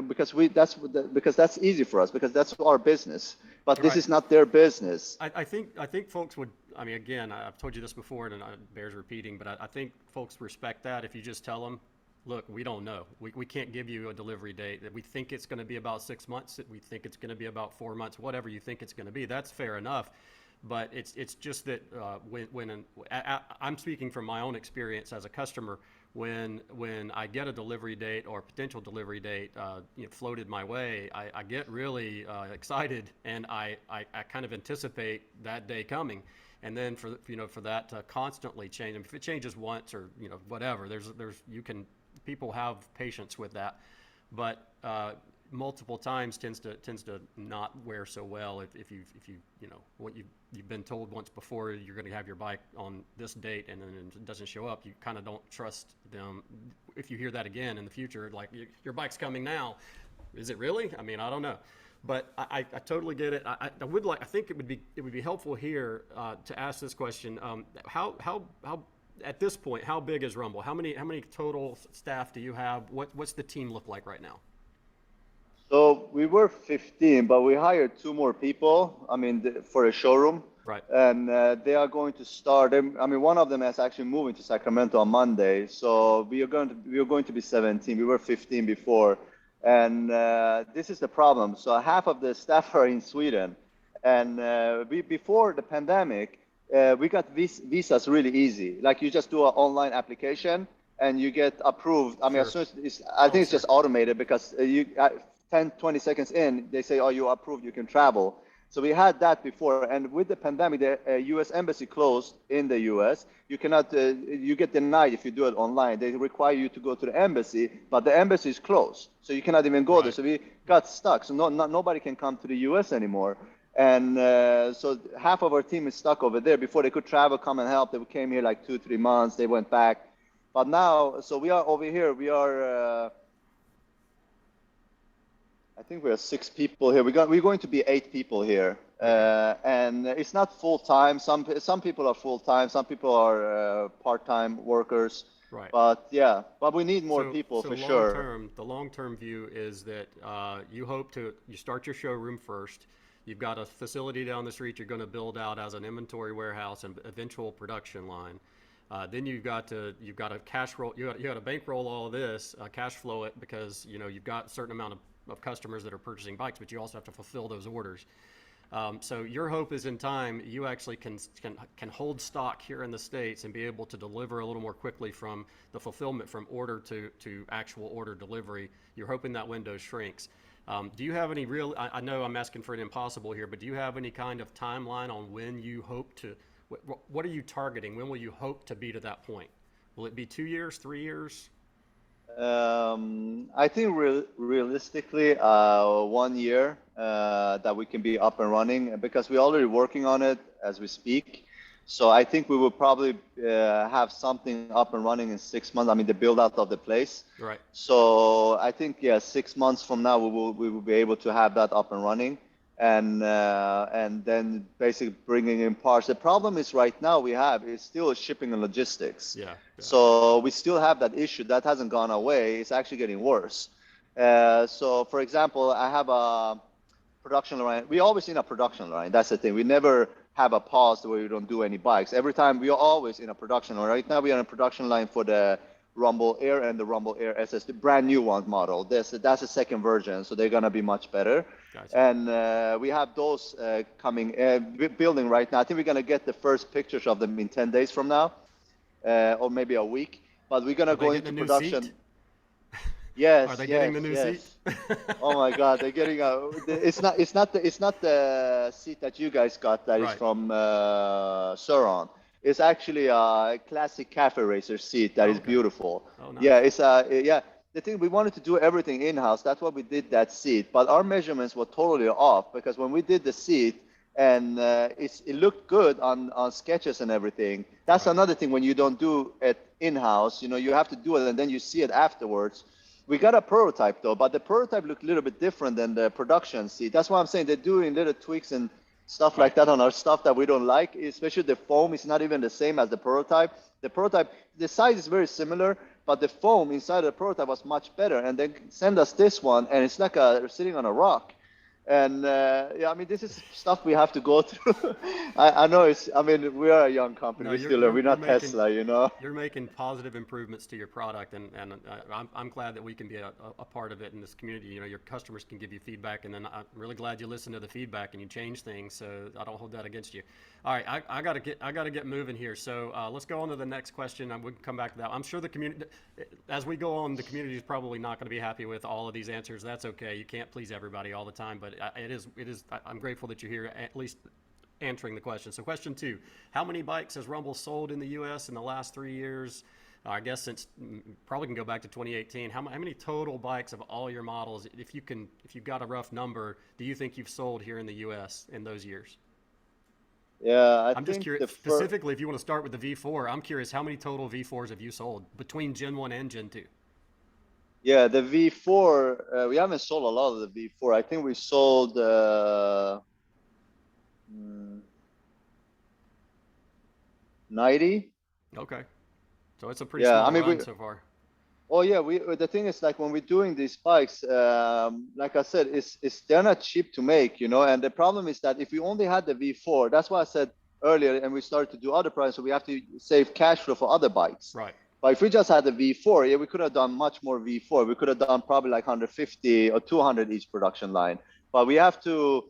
because that's easy for us because that's our business. But this is not their business. I think folks would. I mean, again, I've told you this before, and it bears repeating. But I think folks respect that if you just tell them, look, we don't know. We can't give you a delivery date. That we think it's going to be about 6 months. That we think it's going to be about 4 months. Whatever you think it's going to be, that's fair enough. But it's just that I'm speaking from my own experience as a customer. When I get a delivery date or potential delivery date floated my way, I get really excited, and I kind of anticipate that day coming. And then for that to constantly change, if it changes once or whatever, people have patience with that, but multiple times tends to not wear so well if you've been told once before you're going to have your bike on this date and then it doesn't show up. You kind of don't trust them if you hear that again in the future, like your bike's coming now. Is it really? I mean, I don't know. But I totally get it. I think it would be helpful here to ask this question. How at this point, how big is Rumble? How many total staff do you have? What's the team look like right now? So we were 15, but we hired 2 more people. I mean, for a showroom. Right. and they are going to start. I mean, one of them is actually moving to Sacramento on Monday, so we are going to be 17. We were 15 before, and this is the problem. So half of the staff are in Sweden, and we before the pandemic, we got visas really easy. Like you just do an online application and you get approved. I mean, as Sure. soon as I think it's Sure. just automated because 10, 20 seconds in, they say, oh, you approved, you can travel. So we had that before, and with the pandemic, the U.S. embassy closed in the U.S. You cannot, you get denied if you do it online. They require you to go to the embassy, but the embassy is closed, so you cannot even go there. Right. So we got stuck. So nobody can come to the U.S. anymore, and so half of our team is stuck over there. Before they could travel, come and help. They came here like 2, 3 months. They went back, but now, so we are over here. We are. I think we are 6 people here. We're going to be 8 people here, Okay. and it's not full time. Some people are full time. Some people are part time workers. Right. But yeah, but we need more So, people so for long sure. term, the long term view is that you start your showroom first. You've got a facility down the street you're going to build out as an inventory warehouse and eventual production line. Then you've got to cash roll you got to bankroll all of this, cash flow it because you've got a certain amount of customers that are purchasing bikes, but you also have to fulfill those orders. So your hope is in time you actually can hold stock here in the States and be able to deliver a little more quickly from the fulfillment from order to actual order delivery. You're hoping that window shrinks. Do you have any real? I know I'm asking for an impossible here, but do you have any kind of timeline on when you hope to? What are you targeting? When will you hope to be to that point? Will it be 2 years, 3 years? I think realistically, 1 year that we can be up and running because we're already working on it as we speak. So I think we will probably have something up and running in 6 months. I mean, the build out of the place. Right. So I think yeah, 6 months from now we will be able to have that up and running, and then basically bringing in parts. The problem is right now we have is still shipping and logistics. Yeah. Yeah. So we still have that issue that hasn't gone away. It's actually getting worse. So for example, I have a production line. We always in a production line. That's the thing. We never have a pause where we don't do any bikes. Every time we are always in a production line. Right now we are in a production line for the Rumble Air and the Rumble Air SS, the brand new one model. That's the second version, so they're gonna be much better. Gotcha. And we have those coming, building right now. I think we're gonna get the first pictures of them in 10 days from now, or maybe a week. But we're gonna Are they go getting a into new seat? production. Are Yes, they getting the yes, new seat? yes. Oh my God, they're getting a. It's not the seat that you guys got that is Right. from Sauron. It's actually a classic cafe racer seat that Oh, is okay. beautiful. Oh, Yeah, nice. it's yeah. The thing we wanted to do everything in-house. That's why we did that seat. But our measurements were totally off because when we did the seat and it looked good on sketches and everything. That's Right. another thing when you don't do it in-house. You have to do it and then you see it afterwards. We got a prototype though, but the prototype looked a little bit different than the production seat. That's why I'm saying they're doing little tweaks and stuff Right. like that on our stuff that we don't like, especially the foam is not even the same as the prototype. The prototype, the size is very similar, but the foam inside the prototype was much better. And they send us this one, and it's like sitting on a rock. And yeah, I mean, this is stuff we have to go through. I know it's. I mean, we are a young company. No, We still are. We're you're not making Tesla, you know. you're making positive improvements to your product, and I'm glad that we can be a part of it in this community. Your customers can give you feedback, and then I'm really glad you listen to the feedback and you change things. So I don't hold that against you. All right, I gotta get moving here. So let's go on to the next question, and we can come back to that. I'm sure the community, as we go on, the community is probably not going to be happy with all of these answers. That's okay. You can't please everybody all the time, but it is. I'm grateful that you're here at least answering the question. So, question two: how many bikes has Rumble sold in the U.S. in the last 3 years? I guess since probably can go back to 2018. How many total bikes of all your models, if you've got a rough number, do you think you've sold here in the U.S. in those years? Yeah, I I'm just think curious, the first. specifically if you want to start with the V4. I'm curious how many total V4s have you sold between Gen 1 and Gen 2? Yeah, the V4, we haven't sold a lot of the V4. I think we sold mm, 90. Okay, so it's a pretty Yeah, I small mean, run so far. Oh yeah, we the thing is like when we're doing these bikes, like I said, it's they're not cheap to make, you know. And the problem is that if we only had the V4, that's why I said earlier, and we started to do other products, so we have to save cash flow for other bikes. Right. But if we just had the V4, yeah, we could have done much more V4. We could have done probably like 150 or 200 each production line. But we have to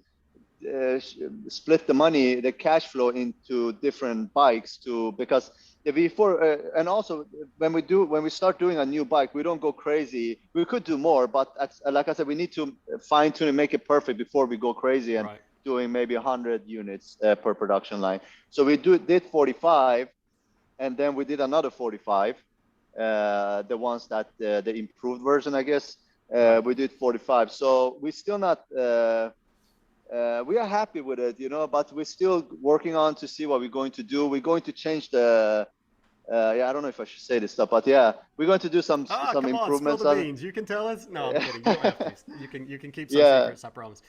split the money, the cash flow into different bikes to because the V4 and also when we start doing a new bike, we don't go crazy. We could do more, but like I said, we need to fine tune and make it perfect before we go crazy and Right. doing maybe 100 units per production line. So we did 45, and then we did another 45, the ones that the improved version, I guess. Right. We did 45. So we still not. We are happy with it, you know, but we're still working on to see what we're going to do. We're going to change the, yeah, I don't know if I should say this stuff, but yeah, we're going to do Ah, some come on, spill improvements the on. beans. You can tell us. No, I'm kidding. You don't have to. You can keep some Yeah, secrets. I promise.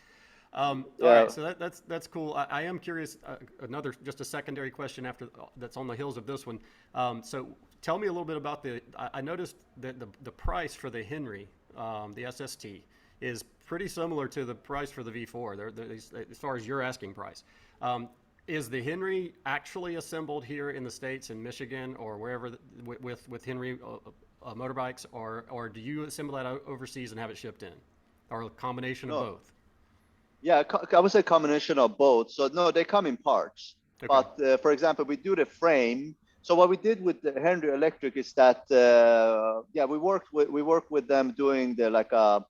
All right, yeah. so that's cool. I am curious. Another just a secondary question after that's on the heels of this one. So tell me a little bit about the. I noticed that the price for the Henry, the SST, is pretty similar to the price for the V4. As far as your asking price. Is the Henry actually assembled here in the States, in Michigan, or wherever with Henry motorbikes, or do you assemble that overseas and have it shipped in, or a combination of No, both? yeah, I would say combination of both. So no, they come in parts. Okay. But for example, we do the frame. So what we did with the Henry Electric is that yeah, we worked with them doing the like a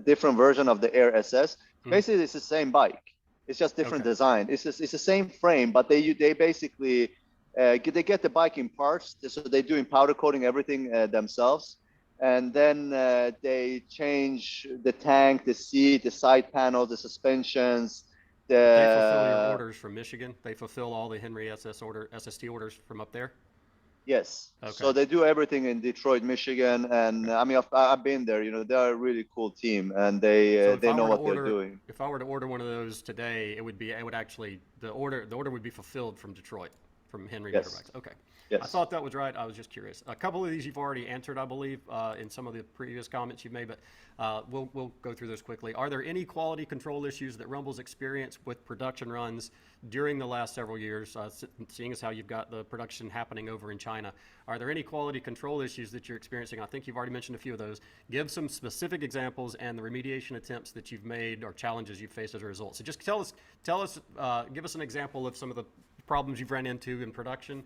different version of the Air SS. Hmm. Basically, it's the same bike. It's just different Okay. design. It's the same frame, but they basically they get the bike in parts. So they're doing powder coating everything themselves, and then they change the tank, the seat, the side panels, the suspensions. But they fulfill your The orders from Michigan. They fulfill all the Henry SST orders from up there. Yes, Okay. so they do everything in Detroit, Michigan, and Okay. I mean I've been there. You know, they're a really cool team, and So they know what they're doing. if I were to order one of those today, it would actually the order would be fulfilled from Detroit, from Henry Yes, Motorbikes. Okay. I yes. thought that was right. I was just curious. A couple of these you've already answered, I believe, in some of the previous comments you made, but we'll go through those quickly. Are there any quality control issues that Rumble's experienced with production runs during the last several years, seeing as how you've got the production happening over in China? Are there any quality control issues that you're experiencing? I think you've already mentioned a few of those. Give some specific examples and the remediation attempts that you've made or challenges you've faced as a result. So just give us an example of some of the problems you've ran into in production,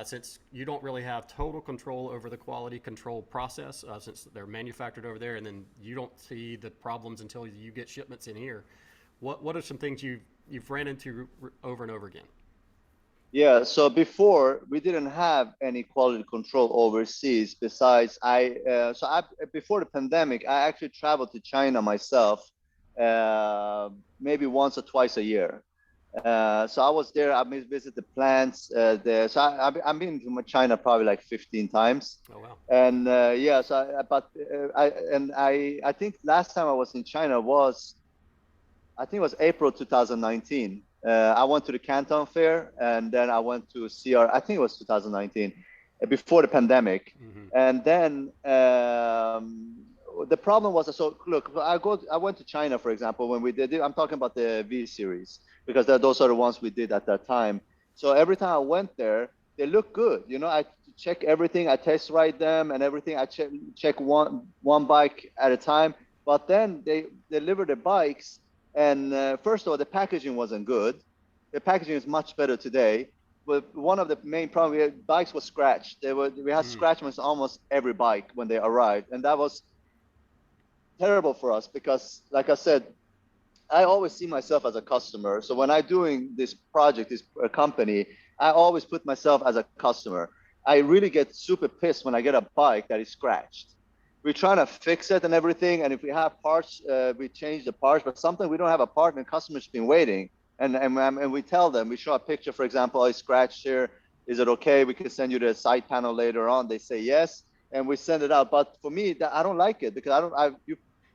since you don't really have total control over the quality control process, since they're manufactured over there, and then you don't see the problems until you get shipments in here. What are some things you've ran into over and over again? Yeah, so before we didn't have any quality control overseas. Besides, before the pandemic, I actually traveled to China myself, maybe once or twice a year. So I was there. I visit the plants there. So I've been to China probably like 15 times, Oh wow. and yeah. So I think last time I was in China was I think it was April 2019. I went to the Canton Fair, and then I went to CR. I think it was 2019, before the pandemic. Mm-hmm. And then the problem was, so look, I went to China, for example, when we did it. I'm talking about the V series because those are the ones we did at that time. So every time I went there, they look good. You know, I check everything, I test ride them and everything. I check one bike at a time. But then they deliver the bikes, and first of all, the packaging wasn't good. The packaging is much better today. But one of the main problems, bikes were scratched. We had Mm. scratch marks on almost every bike when they arrived, and that was terrible for us because, like I said, I always see myself as a customer. So when I'm doing this project, this company, I always put myself as a customer. I really get super pissed when I get a bike that is scratched. We're trying to fix it and everything, and if we have parts, we change the parts. But sometimes we don't have a part, and the customer's been waiting, and we tell them, we show a picture, for example, I scratched here. Is it okay? We can send you the side panel later on. They say yes, and we send it out. But for me, I don't like it because I don't.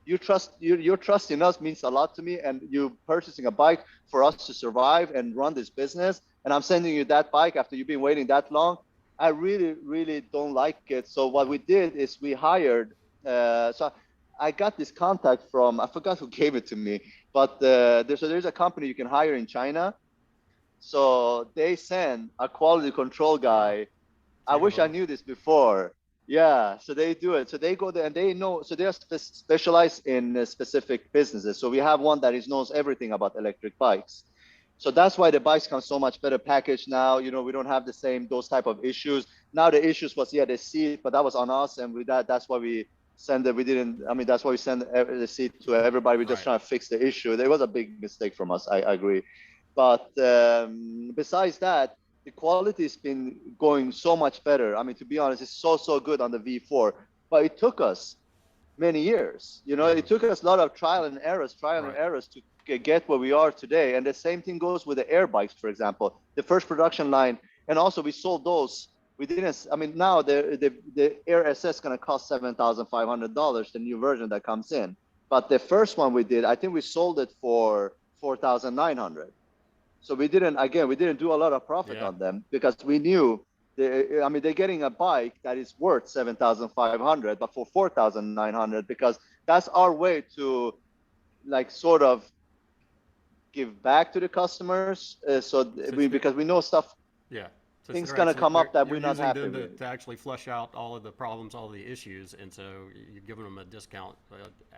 Your trust in us means a lot to me, and you purchasing a bike for us to survive and run this business, and I'm sending you that bike after you've been waiting that long. I really, really don't like it. So what Yeah. we did is we hired. So I got this contact from, I forgot who gave it to me, but there's a company you can hire in China. So they send a quality control Wow. guy. So I you have wish I a knew this before. Yeah, so they do it. So they go there and they know. So they are specialized in specific businesses. So we have one that is knows everything about electric bikes. So that's why the bikes come so much better packaged now. You know, we don't have the same those type of issues. Now the issues was the seat, but that was on us, and with that's why we send it. We didn't. I mean, that's why we send the seat to everybody. We're just right. trying to fix the issue. There was a big mistake from us. I agree. But besides that, the quality has been going so much better. I mean, to be honest, it's so good on the V4. But it took us many years. You know, Hmm. it took us a lot of trial and Right. errors to get where we are today. And the same thing goes with the air bikes, for example. The first production line, and also we sold those. We didn't. I mean, now the Air SS is going to cost $7,500, the new version that comes in. But the first one we did, I think we sold it for 4,900. So we didn't do a lot of profit Yeah. on them because we knew, I mean, they're getting a bike that is worth 7,500, but for 4,900, because that's our way to like sort of give back to the customers. So it's, Because we know stuff, yeah. So it's, things right. gonna So come up that you're we're not using happy them with. to actually flush out all of the problems, all of the issues, and so you're giving them a discount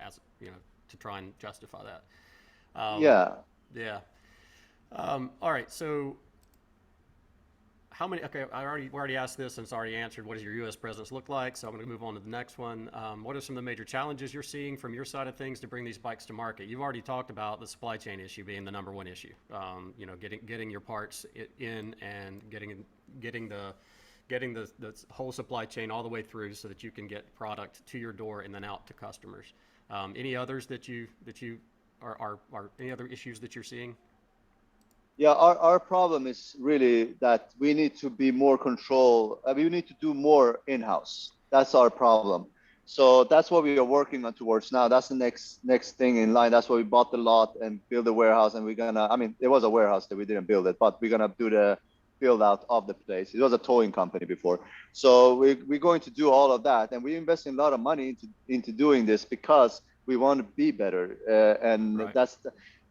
as you know to try and justify that. Yeah. Yeah. All right. So how many? Okay, we already asked this and it's already answered. What does your U.S. presence look like? So I'm going to move on to the next one. What are some of the major challenges you're seeing from your side of things to bring these bikes to market? You've already talked about the supply chain issue being the number one issue. You know, getting your parts in and getting the the whole supply chain all the way through so that you can get product to your door and then out to customers. Any others that you are any other issues that you're seeing? Yeah, our problem is really that we need to be more control. We need to do more in-house. That's our problem. So that's what we are working on towards now. That's the next thing in line. That's why we bought the lot and build a warehouse. And we're gonna. I mean, it was a warehouse that we didn't build it, but we're gonna do the build out of the place. It was a towing company before, so we're going to do all of that, and we're investing a lot of money into doing this because we want to be better. And Right.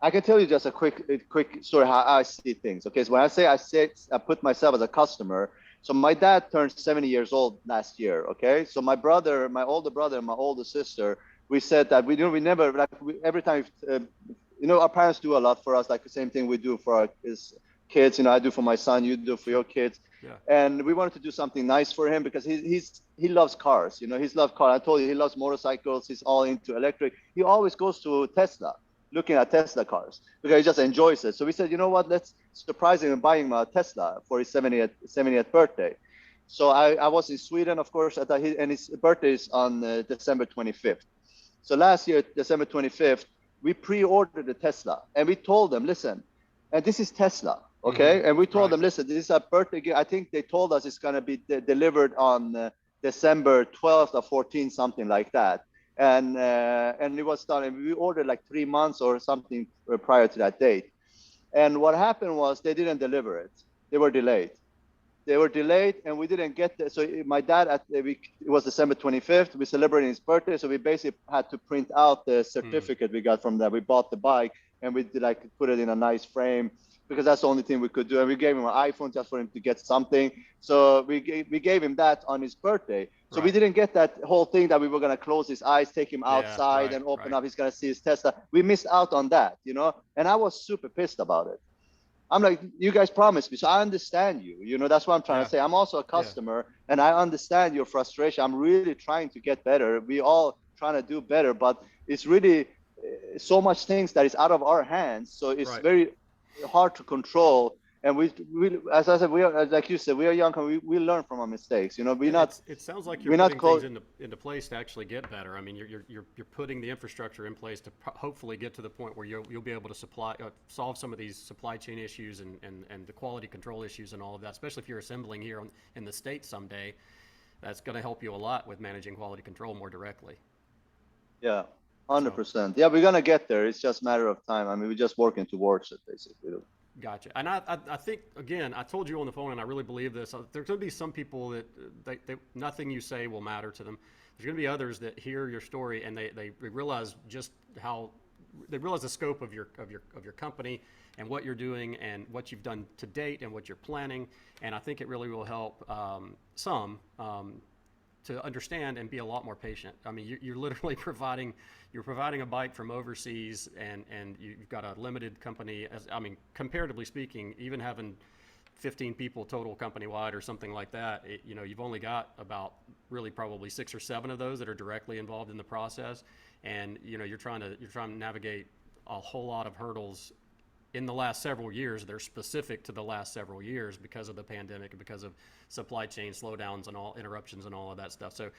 I can tell you just a quick story how I see things. Okay, so when I put myself as a customer. So my dad turned 70 years old last year. Okay, so my older brother, and my older sister, we said that we never like every time our parents do a lot for us, like the same thing we do for our kids. You know, I do for my son, you do for your Sure. kids, Yeah. and we wanted to do something nice for him because he loves cars. You know, he's loved cars. I told you he loves motorcycles. He's all into electric. He always goes to Tesla looking at Tesla cars because he just enjoys it. So we said, you know what, let's surprise him and buy him a Tesla for his 70th birthday. So I was in Sweden, of course, and his birthday is on December 25th. So last year, December 25th, we pre-ordered the Tesla and we told them, listen, and this is Tesla, Mm-hmm. okay? And we told Right. them, listen, this is a birthday gift. I think they told us it's going to be delivered on December 12th or 14th, something like that. And it was done. And we ordered like 3 months or something prior to that date. And what happened was they didn't deliver it. They were delayed. They were delayed, and we didn't get there. So my dad, it was December 25th. We celebrated his birthday, so we basically had to print out the Mm. certificate we got from that. We bought the bike, and we did like put it in a nice frame because that's the only thing we could do. And we gave him an iPhone just for him to get something. So we gave him that on his birthday. So we Right. didn't get that whole thing that we were gonna close his eyes, take him Yeah. outside, Right. and open Right. up. He's gonna see his Tesla. We missed out on that, and I was super pissed about it. I'm like, you guys promised me. So I understand you. That's what I'm trying Yeah. to say. I'm also a Yeah. customer and I understand your frustration. I'm really trying to get better. We all trying to do better, but it's really so much things that is out of our hands. So it's Right. very hard to control. And as I said, we are, like you said, we are young and we learn from our mistakes. Yeah, We're not, it sounds like you're we're not putting things close. into place to actually get better. I mean, you're putting the infrastructure in place to hopefully get to the point where you'll be able to solve some of these supply chain issues and the quality control issues and all of that. Especially if you're assembling here in the States someday, that's going to help you a lot with managing quality control more directly. Yeah, So 100%. Yeah, we're going to get there. It's just a matter of time. I mean, we're just working towards it, basically. Gotcha. And I think, again, I told you on the phone, and I really believe this. There's going to be some people that nothing you say will matter to them. There's going to be others that hear your story and they realize just how they realize the scope of your company and what you're doing and what you've done to date and what you're planning. And I think it really will help some to understand and be a lot more patient. I mean, you're literally providing a bike from overseas, and you've got a limited company. I mean, comparatively speaking, even having 15 people total company wide or something like that, you've only got about really probably 6 or 7 of those that are directly involved in the process, and you're trying to navigate a whole lot of hurdles in the last several years. They're specific to the last several years because of the pandemic and because of supply chain slowdowns and all interruptions and all of that stuff. So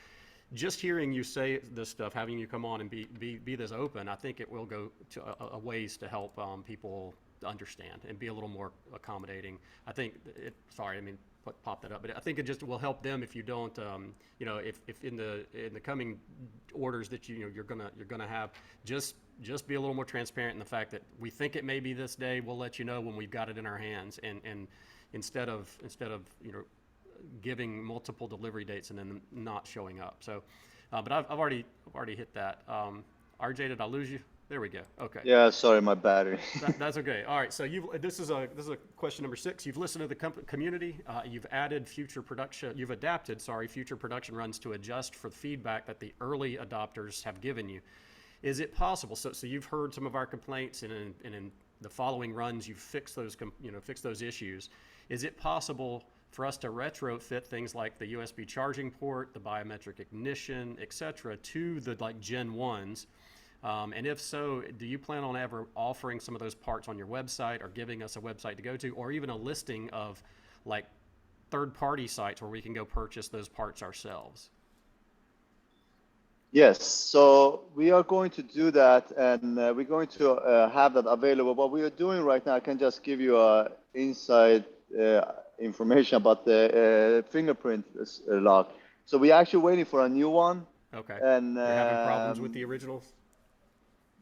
just hearing you say this stuff, having you come on and be this open, I think it will go to a ways to help people understand and be a little more accommodating. I think sorry, I mean, pop that up, but I think it just will help them if you don't, if in the coming orders that you're gonna have, just be a little more transparent in the fact that we think it may be this day. We'll let you know when we've got it in our hands, and instead of giving multiple delivery dates and then not showing up. So, but I've already hit that. RJ, did I lose you? There we go. Okay. Yeah, sorry, my battery. That's okay. All right. So this is a question number 6. You've listened to the community. You've adapted future production runs to adjust for the feedback that the early adopters have given you. Is it possible? So you've heard some of our complaints, and in the following runs, you've fixed those issues. Is it possible for us to retrofit things like the USB charging port, the biometric ignition, etc., to the Gen 1s? And if so, do you plan on ever offering some of those parts on your website, or giving us a website to go to, or even a listing of third-party sites where we can go purchase those parts ourselves? Yes, so we are going to do that, and we're going to have that available. What we are doing right now, I can just give you inside information about the fingerprint lock. So we're actually waiting for a new one. Okay. And you're having problems with the originals?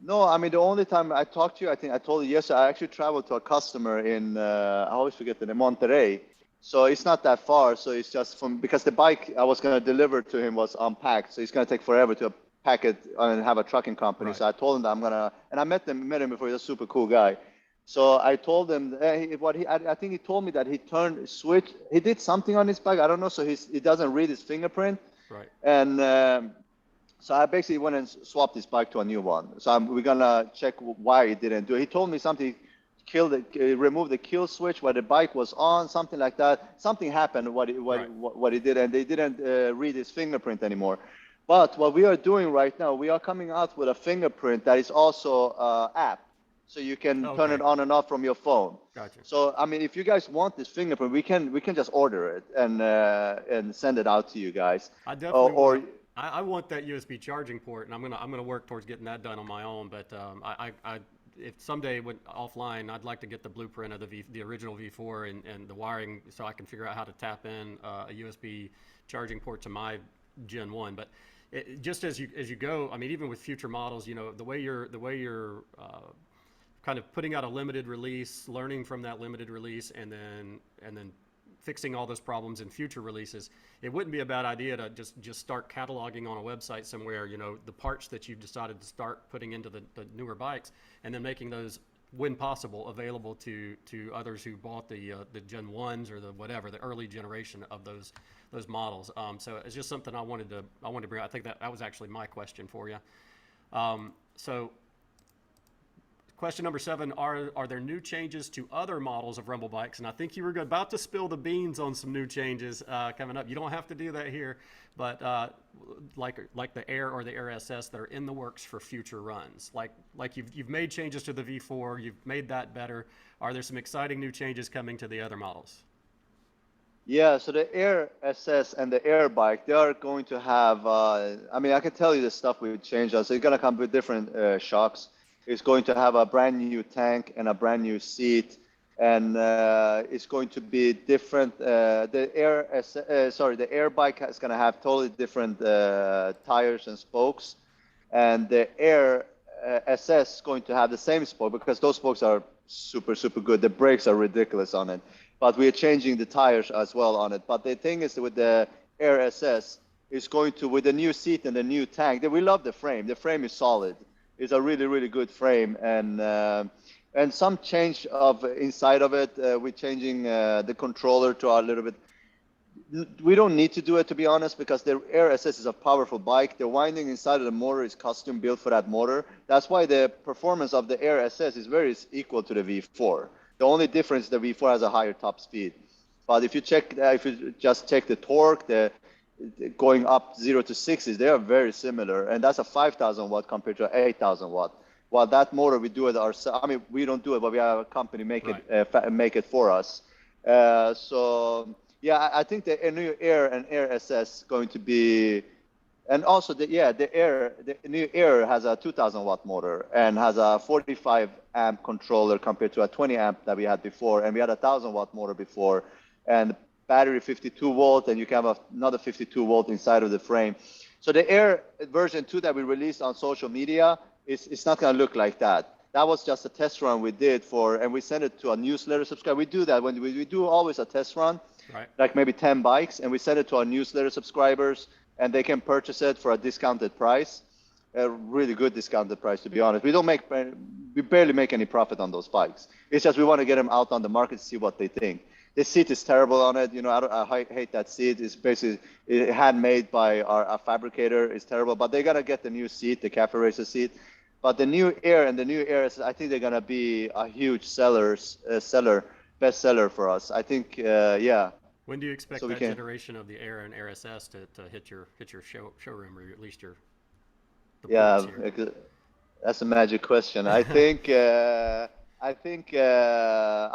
No, I mean, the only time I talked to you, I think I told you yesterday, I actually traveled to a customer in, I always forget the name, Monterrey. So it's not that far. So it's just because the bike I was going to deliver to him was unpacked. So it's going to take forever to pack it and have a trucking company. Right. So I told him that I'm going to, and I met him before. He's a super cool guy. So I told him, I think he told me that he he did something on his bike. I don't know. So he doesn't read his fingerprint. Right. And, so I basically went and swapped his bike to a new one. So we're gonna check why he didn't do it. He told me something, removed the kill switch where the bike was on, something like that. Something happened what he did, and they didn't read his fingerprint anymore. But what we are doing right now, we are coming out with a fingerprint that is also app, so you can turn it on and off from your phone. Gotcha. So I mean, if you guys want this fingerprint, we can just order it and send it out to you guys. I definitely I want that USB charging port, and I'm gonna work towards getting that done on my own. But if someday went offline, I'd like to get the blueprint of the original V4 and the wiring, so I can figure out how to tap in a USB charging port to my Gen 1. But just as you go, I mean, even with future models, the way you're kind of putting out a limited release, learning from that limited release, and then fixing all those problems in future releases, it wouldn't be a bad idea to just start cataloging on a website somewhere, the parts that you've decided to start putting into the newer bikes, and then making those, when possible, available to others who bought the Gen 1s or the early generation of those models. So it's just something I wanted to bring. I think that was actually my question for you. So question number 7, are there new changes to other models of Rumble bikes? And I think you were about to spill the beans on some new changes coming up. You don't have to do that here, but like the Air or the Air SS that are in the works for future runs. Like you've made changes to the V4, you've made that better. Are there some exciting new changes coming to the other models? Yeah, so the Air SS and the Air bike, they are going to have, I mean, I can tell you the stuff we would change. So it's going to come with different shocks. It's going to have a brand new tank and a brand new seat, and it's going to be different. The Air bike is going to have totally different tires and spokes, and the Air SS going to have the same spoke because those spokes are super, super good. The brakes are ridiculous on it. But we are changing the tires as well on it. But the thing is with the Air SS, is going to, with the new seat and the new tank, we love the frame. The frame is solid. It's a really, really good frame. And some change of inside of it. We're changing the controller to a little bit. We don't need to do it, to be honest, because the Air SS is a powerful bike. The winding inside of the motor is custom built for that motor. That's why the performance of the Air SS is very equal to the V4. The only difference, the V4 has a higher top speed. But if you check, if you just check the torque, the going up 0 to 60s, they are very similar, and that's a 5,000 watt compared to 8,000 watt. While that motor, we do it ourselves. I mean, we don't do it, but we have a company make it for us. So yeah, I think the new Air and Air SS going to be, and also the new Air has a 2,000 watt motor and has a 45 amp controller compared to a 20 amp that we had before, and we had a 1,000 watt motor before, and battery 52 volt, and you can have another 52 volt inside of the frame. So the Air version 2 that we released on social media, it's not going to look like that. That was just a test run we did and we sent it to a newsletter subscriber. We do that when we do always a test run, right, like maybe 10 bikes, and we send it to our newsletter subscribers, and they can purchase it for a discounted price, a really good discounted price, to be honest. We barely make any profit on those bikes. It's just we want to get them out on the market to see what they think. The seat is terrible on it. You know, I hate that seat. It's basically handmade by our fabricator. It's terrible, but they're gonna get the new seat, the Cafe Racer seat. But the new Air and the new Air, I think they're gonna be a huge best seller for us. I think, yeah. When do you expect So that generation of the Air and Air SS to hit your showroom, or at least the ports here? That's a magic question. I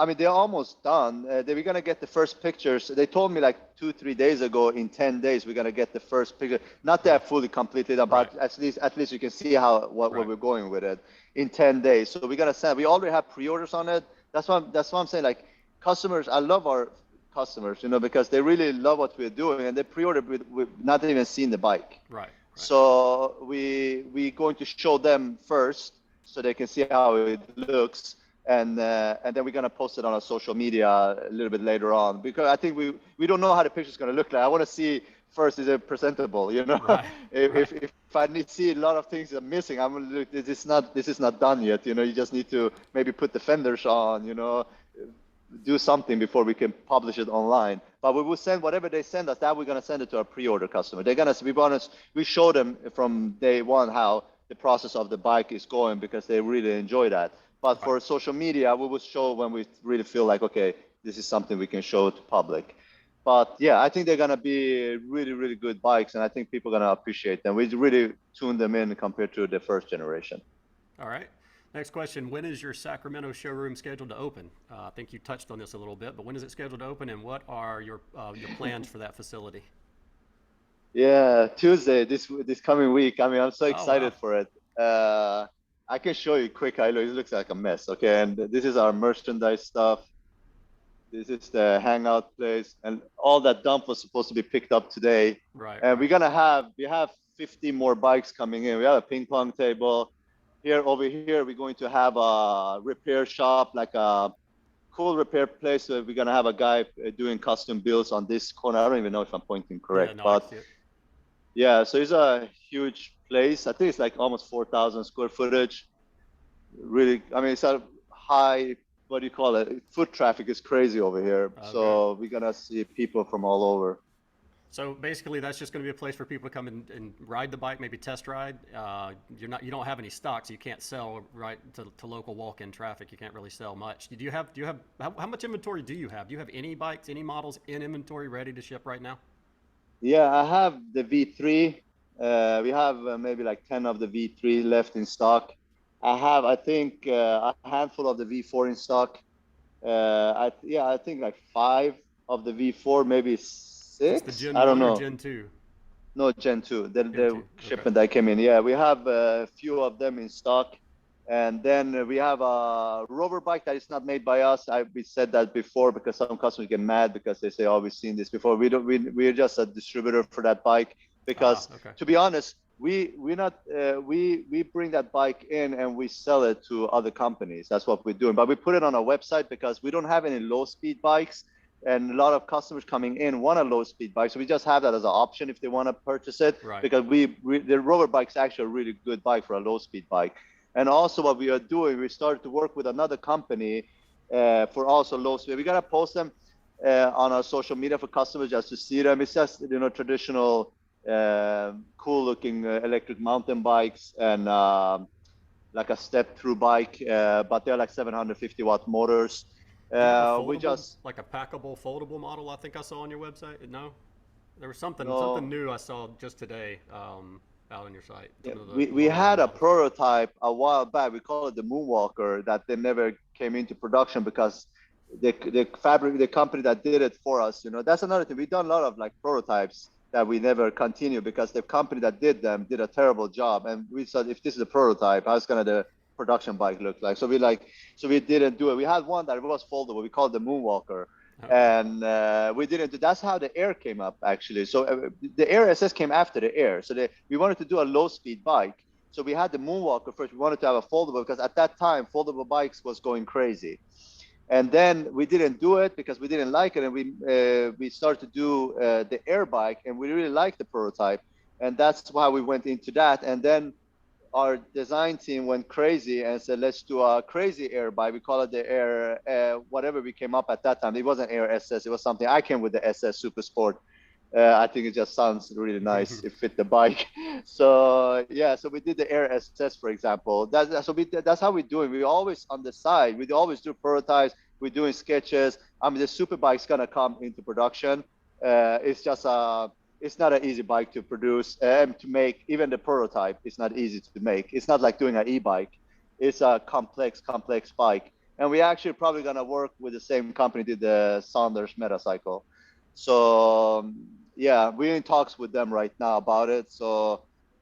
mean, they're almost done. We're gonna get the first pictures. They told me like 3 days ago, in 10 days, we're gonna get the first picture. Not that fully completed, but Right. at least you can see what we're going with it in 10 days. So we're gonna send. We already have pre-orders on it. That's why I'm saying, like, customers. I love our customers, you know, because they really love what we're doing, and they pre-ordered with not even seeing the bike. Right. So we're going to show them first so they can see how it looks, and then we're gonna post it on our social media a little bit later on, because I think we don't know how the picture's gonna look like. I want to see first, is it presentable, you know? Right. If I need to see a lot of things are missing, I'm gonna look. This is not done yet. You know, you just need to maybe put the fenders on. You know, do something before we can publish it online. But we will send whatever they send us, that we're going to send it to our pre-order customer. They're going to be honest, we show them from day one how the process of the bike is going, because they really enjoy that. But for social media, we will show when we really feel like, okay, this is something we can show to public. But yeah, I think they're going to be really, really good bikes, and I think people are going to appreciate them. We really tuned them in compared to the first generation. All right. Next question. When is your Sacramento showroom scheduled to open? I think you touched on this a little bit, but when is it scheduled to open, and what are your plans for that facility? Yeah, Tuesday, this coming week. I mean, I'm so Oh, excited wow. for it. I can show you quick. I know it looks like a mess. Okay, and this is our merchandise stuff. This is the hangout place, and all that dump was supposed to be picked up today. Right. And we have 50 more bikes coming in. We have a ping pong table. Over here, we're going to have a repair shop, like a cool repair place. We're gonna have a guy doing custom builds on this corner. I don't even know if I'm pointing Yeah, correct, no, I can but see it. yeah, so it's a huge place. I think it's like almost 4,000 square footage. Really, I mean, it's a high, what do you call it? Foot traffic is crazy over here. Okay. So we're gonna see people from all over. So basically, that's just going to be a place for people to come and ride the bike, maybe test ride. You don't have any stock, so you can't sell right to local walk-in traffic. You can't really sell much. How much inventory do you have? Do you have any bikes, any models in inventory ready to ship right now? Yeah, I have the V3. We have maybe like 10 of the V3 left in stock. I have, I think, a handful of the V4 in stock. I think like 5 of the V4, maybe Is this the 6. Gen I don't 1 or know. Gen 2? No, Gen 2. Gen The 2. Okay. shipment that came in. Yeah, we have a few of them in stock. And then we have a rover bike that is not made by us. We said that before, because some customers get mad because they say, "Oh, we've seen this before." We don't. We're just a distributor for that bike, because, Okay. to be honest, we bring that bike in and we sell it to other companies. That's what we're doing. But we put it on our website because we don't have any low speed bikes, and a lot of customers coming in want a low speed bike. So we just have that as an option if they want to purchase it. Right. Because the rover bike's actually a really good bike for a low speed bike. And also what we are doing, we started to work with another company for also low speed. We gotta post them on our social media for customers just to see them. It's just traditional cool looking electric mountain bikes and like a step through bike, but they're like 750-watt motors. Do you have a We foldable, just like a packable foldable model? I think I saw on your website. No, there was something no. new I saw just today out on your site. Yeah, Some of the we lower end had a models. prototype a while back. We call it the Moonwalker that they never came into production because the company that did it for us, that's another thing. We've done a lot of like prototypes that we never continue because the company that did them did a terrible job. And we said, if this is a prototype, how's gonna the production bike look like? So we didn't do it. We had one that was foldable. We called it the Moonwalker. Okay. And we didn't do. That's how the Air came up actually. So the Air SS came after the Air. So we wanted to do a low speed bike. So we had the Moonwalker first. We wanted to have a foldable because at that time foldable bikes was going crazy. And then we didn't do it because we didn't like it, and we started to do the Air bike, and we really liked the prototype, and that's why we went into that. And then our design team went crazy and said, let's do a crazy Air bike. We call it the Air, whatever we came up at that time. It wasn't Air SS. It was something. I came with the SS Super Sport. I think it just sounds really nice. It fit the bike. So yeah, so we did the Air SS, for example. That's how we do it. We always on the side. We always do prototypes. We're doing sketches. I mean, the super bike's gonna come into production. It's just it's not an easy bike to produce and to make. Even the prototype is not easy to make. It's not like doing an e-bike. It's a complex bike. And we actually probably gonna work with the same company did the Saunders Metacycle. So yeah, we're in talks with them right now about it. So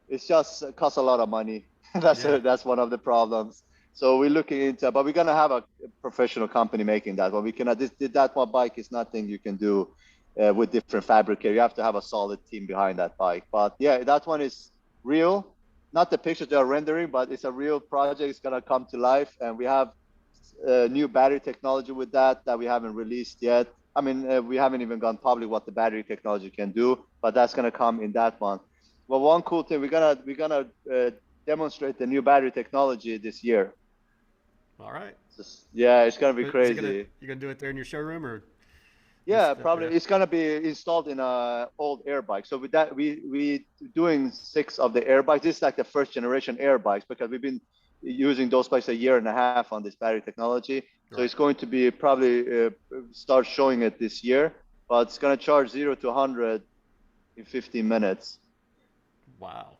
it's just costs a lot of money. Yeah. That's one of the problems. So we're looking into, but we're gonna have a professional company making that one. We cannot. That one bike is nothing you can do with different fabricator. You have to have a solid team behind that bike. But yeah, that one is real. Not the pictures they are rendering, but it's a real project. It's gonna come to life, and we have new battery technology with that we haven't released yet. I mean, we haven't even gone public what the battery technology can do, but that's gonna come in that one. Well, one cool thing we're gonna demonstrate the new battery technology this year. All right. Yeah, it's gonna be Is it gonna crazy. you gonna do it there in your showroom or Yeah, just probably yeah? it's gonna be installed in a old air bike. So with that, we doing 6 of the air bikes. This is like the first generation air bikes because we've been using those bikes a year and a half on this battery technology. So Right. it's going to be probably start showing it this year, but it's gonna charge 0 to 100 in 15 minutes. Wow.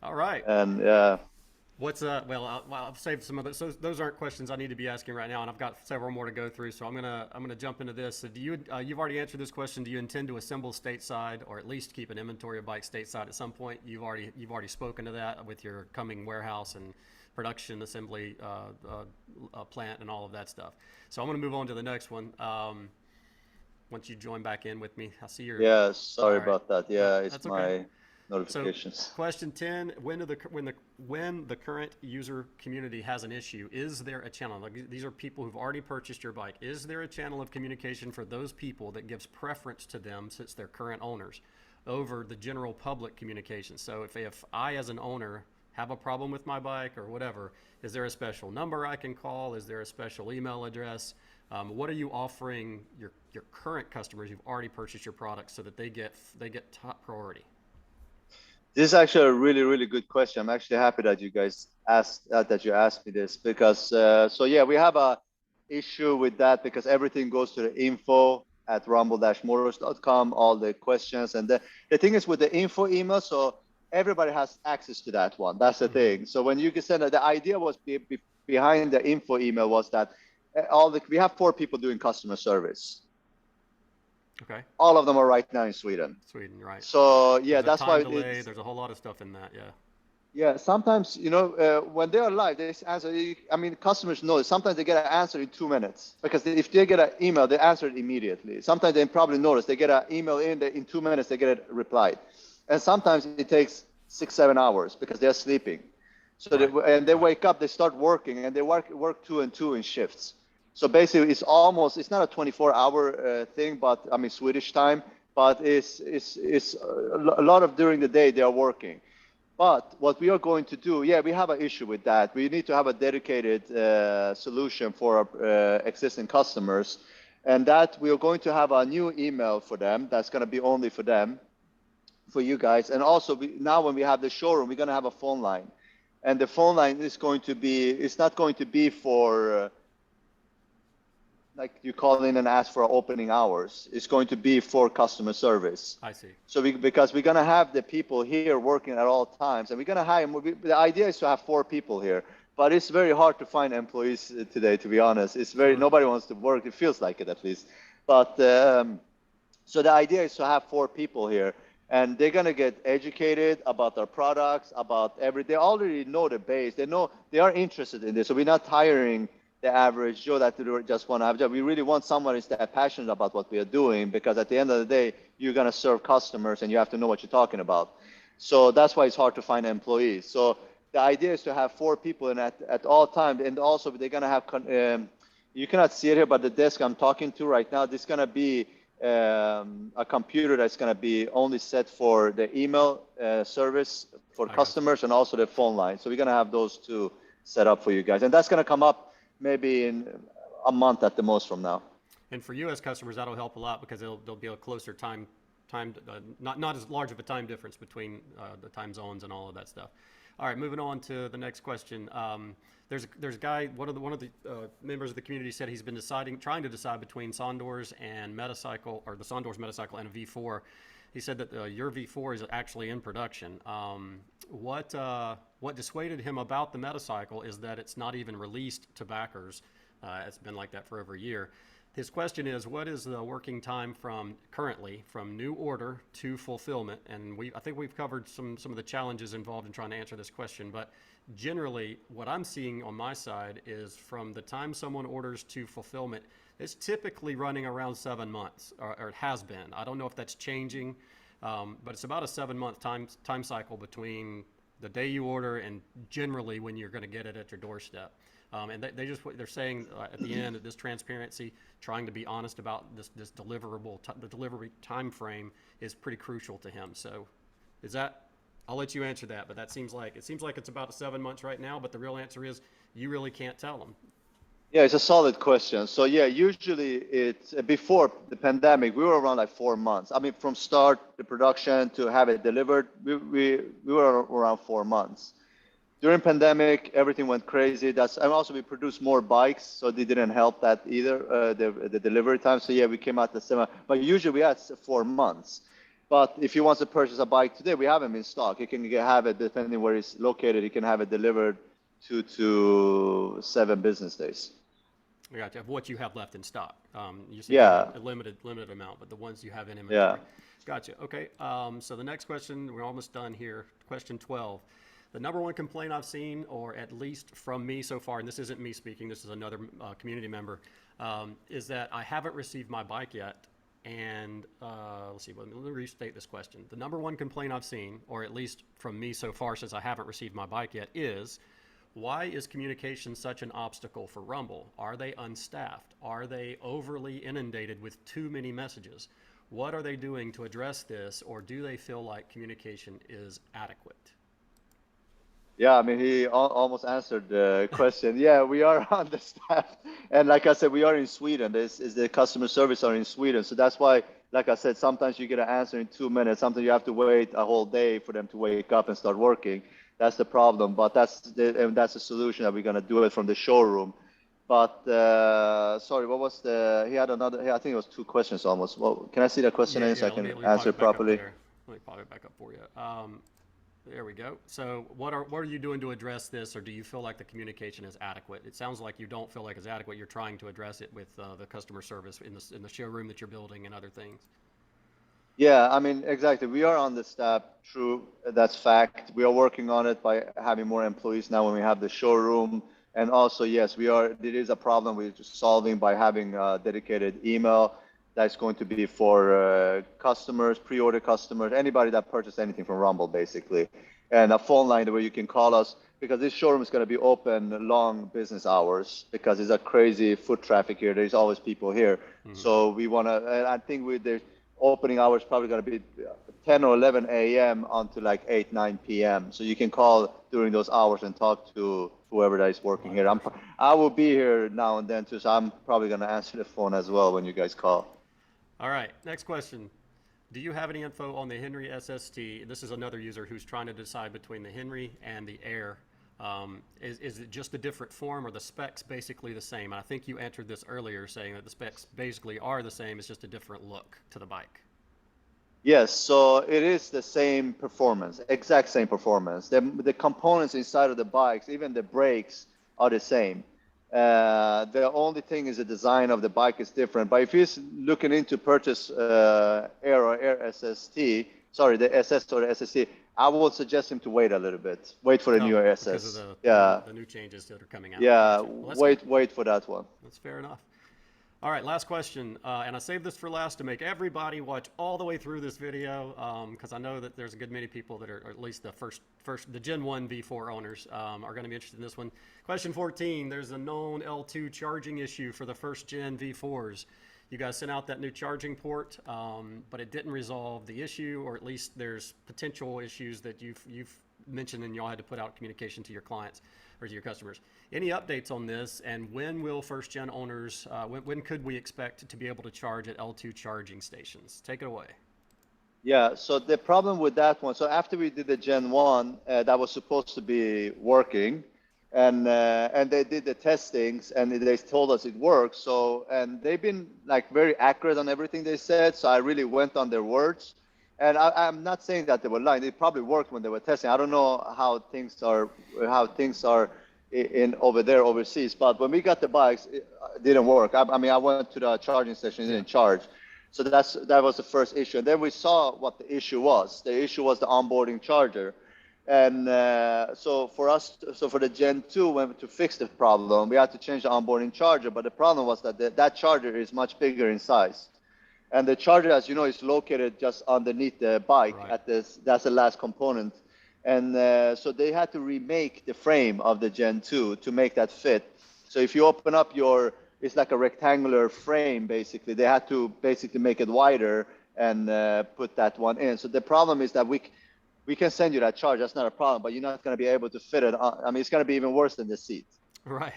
All right. And yeah, What's well, I'll save some of those. Those aren't questions I need to be asking right now, and I've got several more to go through. So I'm gonna jump into this. So do you you've already answered this question? Do you intend to assemble stateside, or at least keep an inventory of bikes stateside at some point? You've already spoken to that with your coming warehouse and production assembly plant and all of that stuff. So I'm gonna move on to the next one. Once you join back in with me, I see your. yeah. Sorry All right. about that. No, Yeah, it's that's okay. my So, notifications. question 10: when the current user community has an issue, is there a channel? Like these are people who've already purchased your bike. Is there a channel of communication for those people that gives preference to them since they're current owners over the general public communication? So, if I as an owner have a problem with my bike or whatever, is there a special number I can call? Is there a special email address? What are you offering your current customers who've already purchased your product so that they get top priority? This is actually a really, really good question. I'm actually happy that you guys asked that you asked me this because so yeah, we have a issue with that because everything goes to the info at rumble-motors.com, all the questions. And the thing is with the info email, so everybody has access to that one. That's the Mm-hmm. thing. So when you can send it, the idea was behind the info email was that we have 4 people doing customer service. Okay. All of them are right now in Sweden. Sweden, right. So yeah, There's a that's why time delay. it's There's a whole lot of stuff in that. Yeah. yeah, sometimes when they are live, they answer. I mean, customers know. Sometimes they get an answer in 2 minutes because if they get an email, they answer it immediately. Sometimes they probably notice they get an email in 2 minutes, they get it replied. and sometimes it takes 6, 7 hours because they're sleeping. So Right. and they Right. wake up, they start working, and they work 2 and 2 in shifts. So basically, it's not a 24-hour thing, but I mean Swedish time, but it's a lot of during the day they are working. But what we are going to do, yeah, we have an issue with that. We need to have a dedicated solution for our existing customers, and that we are going to have a new email for them. That's going to be only for them, for you guys. And also, now when we have the showroom, we're going to have a phone line, and the phone line is going to be. It's not going to be for like you call in and ask for opening hours. It's going to be for customer service. I see. So because we're gonna have the people here working at all times, and we're gonna hire. The idea is to have 4 people here, but it's very hard to find employees today. To be honest, it's very Sure. nobody wants to work. It feels like it at least. But so the idea is to have 4 people here, and they're gonna get educated about our products, about everything. They already know the base. They know they are interested in this. So we're not hiring the average Joe that just want to have a job. We really want someone who's that passionate about what we are doing, because at the end of the day, you're gonna serve customers and you have to know what you're talking about. So that's why it's hard to find employees. So the idea is to have 4 people in at all times, and also they're gonna have. You cannot see it here, but the desk I'm talking to right now, this is gonna be a computer that's going to be only set for the email service for I got you. customers, and also the phone line. So we're going to have those 2 set up for you guys. And that's going to come up maybe in a month at the most from now. And for U.S. customers, that'll help a lot because there'll be a closer not as large of a time difference between the time zones and all of that stuff. All right, moving on to the next question. There's a guy, one of the members of the community said he's been trying to decide between Sondors and Metacycle, or the Sondors Metacycle and a V4. He said that your V4 is actually in production. What dissuaded him about the Metacycle is that it's not even released to backers. It's been like that for over a year. His question is, what is the working time currently from new order to fulfillment? And I think we've covered some of the challenges involved in trying to answer this question, but generally what I'm seeing on my side is from the time someone orders to fulfillment, it's typically running around 7 months, or it has been. I don't know if that's changing, but it's about a 7-month time cycle between the day you order and generally when you're going to get it at your doorstep. And they're saying at the end that this transparency, trying to be honest about this the delivery time frame is pretty crucial to him. So, I'll let you answer that, but it seems like it's about 7 months right now. But the real answer is you really can't tell them. Yeah, it's a solid question. So yeah, usually it's before the pandemic, we were around like 4 months. I mean, from start the production to have it delivered, we were around 4 months. During pandemic, everything went crazy. And also we produced more bikes, so they didn't help that either. The delivery time. So yeah, we came out the 7. But usually we had 4 months. But if you want to purchase a bike today, we have them in stock. You can have it depending where it's located. You can have it delivered 2 to 7 business days. I got you. Of what you have left in stock. You said you Yeah, have a limited amount, but the ones you have in yeah. inventory. Gotcha. Okay. So the next question, we're almost done here. Question 12. The number one complaint I've seen, or at least from me so far, and this isn't me speaking, this is another community member, is that I haven't received my bike yet. And let's see, let me restate this question. The number one complaint I've seen, or at least from me so far since I haven't received my bike yet, is why is communication such an obstacle for Rumble? Are they unstaffed? Are they overly inundated with too many messages? What are they doing to address this, or do they feel like communication is adequate? Yeah, I mean, he almost answered the question. Yeah, we are understaffed. And like I said, we are in Sweden. This is the customer service are in Sweden. So that's why, like I said, sometimes you get an answer in 2 minutes. Sometimes you have to wait a whole day for them to wake up and start working. That's the problem. But that's the solution that we're going to do it from the showroom. But sorry, what was he had another, I think it was 2 questions almost. Well, can I see the question Yeah, again so yeah. I Let can me pop answer it back up properly? there. Let me pop it back up for you. There we go. So, what are you doing to address this, or do you feel like the communication is adequate? It sounds like you don't feel like it's adequate. You're trying to address it with the customer service in the showroom that you're building and other things. Yeah, I mean, exactly. We are on the staff. True, that's fact. We are working on it by having more employees now when we have the showroom. And also, yes, we are. It is a problem we're just solving by having a dedicated email. that's going to be for customers, pre-order customers, anybody that purchased anything from Rumble, basically. And a phone line where you can call us, because this showroom is going to be open long business hours, because there's a crazy foot traffic here. There's always people here. So we want to, and I think with the opening hours probably going to be 10 or 11 a.m. until like 8, 9 p.m. So you can call during those hours and talk to whoever that is working here. I will be here now and then too, so I'm probably going to answer the phone as well when you guys call. All right, next question. Do you have any info on the Henry SST? This is another user who's trying to decide between the Henry and the Air. Is it just a different form, or the specs basically the same? And I think you answered this earlier, saying that the specs basically are the same. It's just a different look to the bike. Yes, so it is the same performance, exact same performance. The components inside of the bikes, even the brakes, are the same. The only thing is the design of the bike is different. But if he's looking into purchase Air or Air SST, sorry, the SS or the SST, I would suggest him to wait a little bit. Wait for the Oh, newer SS. because of the new changes that are coming out. Yeah, Gotcha. Well, wait for that one. That's fair enough. All right, last question, and I saved this for last to make everybody watch all the way through this video, because I know that there's a good many people that are, or at least the Gen 1 V4 owners, are going to be interested in this one. Question 14, there's a known L2 charging issue for the first Gen V4s. You guys sent out that new charging port, but it didn't resolve the issue, or at least there's potential issues that you've mentioned, and y'all had to put out communication to your clients or to your customers. Any updates on this, and when will first gen owners, when could we expect to be able to charge at L2 charging stations? Take it away. Yeah, so the problem with that one, so after we did the Gen 1, that was supposed to be working, and they did the testings, and they told us it works. So, and they've been like very accurate on everything they said, so I really went on their words. And I'm not saying that they were lying. It probably worked when they were testing. I don't know how things are in over there overseas. But when we got the bikes, it didn't work. I mean, I went to the charging station, it didn't charge. So that was the first issue. And then we saw what the issue was. The issue was the onboarding charger. And so for the Gen 2, to fix the problem, we had to change the onboarding charger. But the problem was that that charger is much bigger in size. And the charger, as you know, is located just underneath the bike. Right. That's the last component. And so they had to remake the frame of the Gen 2 to make that fit. So if you open up it's like a rectangular frame, basically. They had to basically make it wider and put that one in. So the problem is that we can send you that charger. That's not a problem, but you're not going to be able to fit it on. I mean, it's going to be even worse than the seat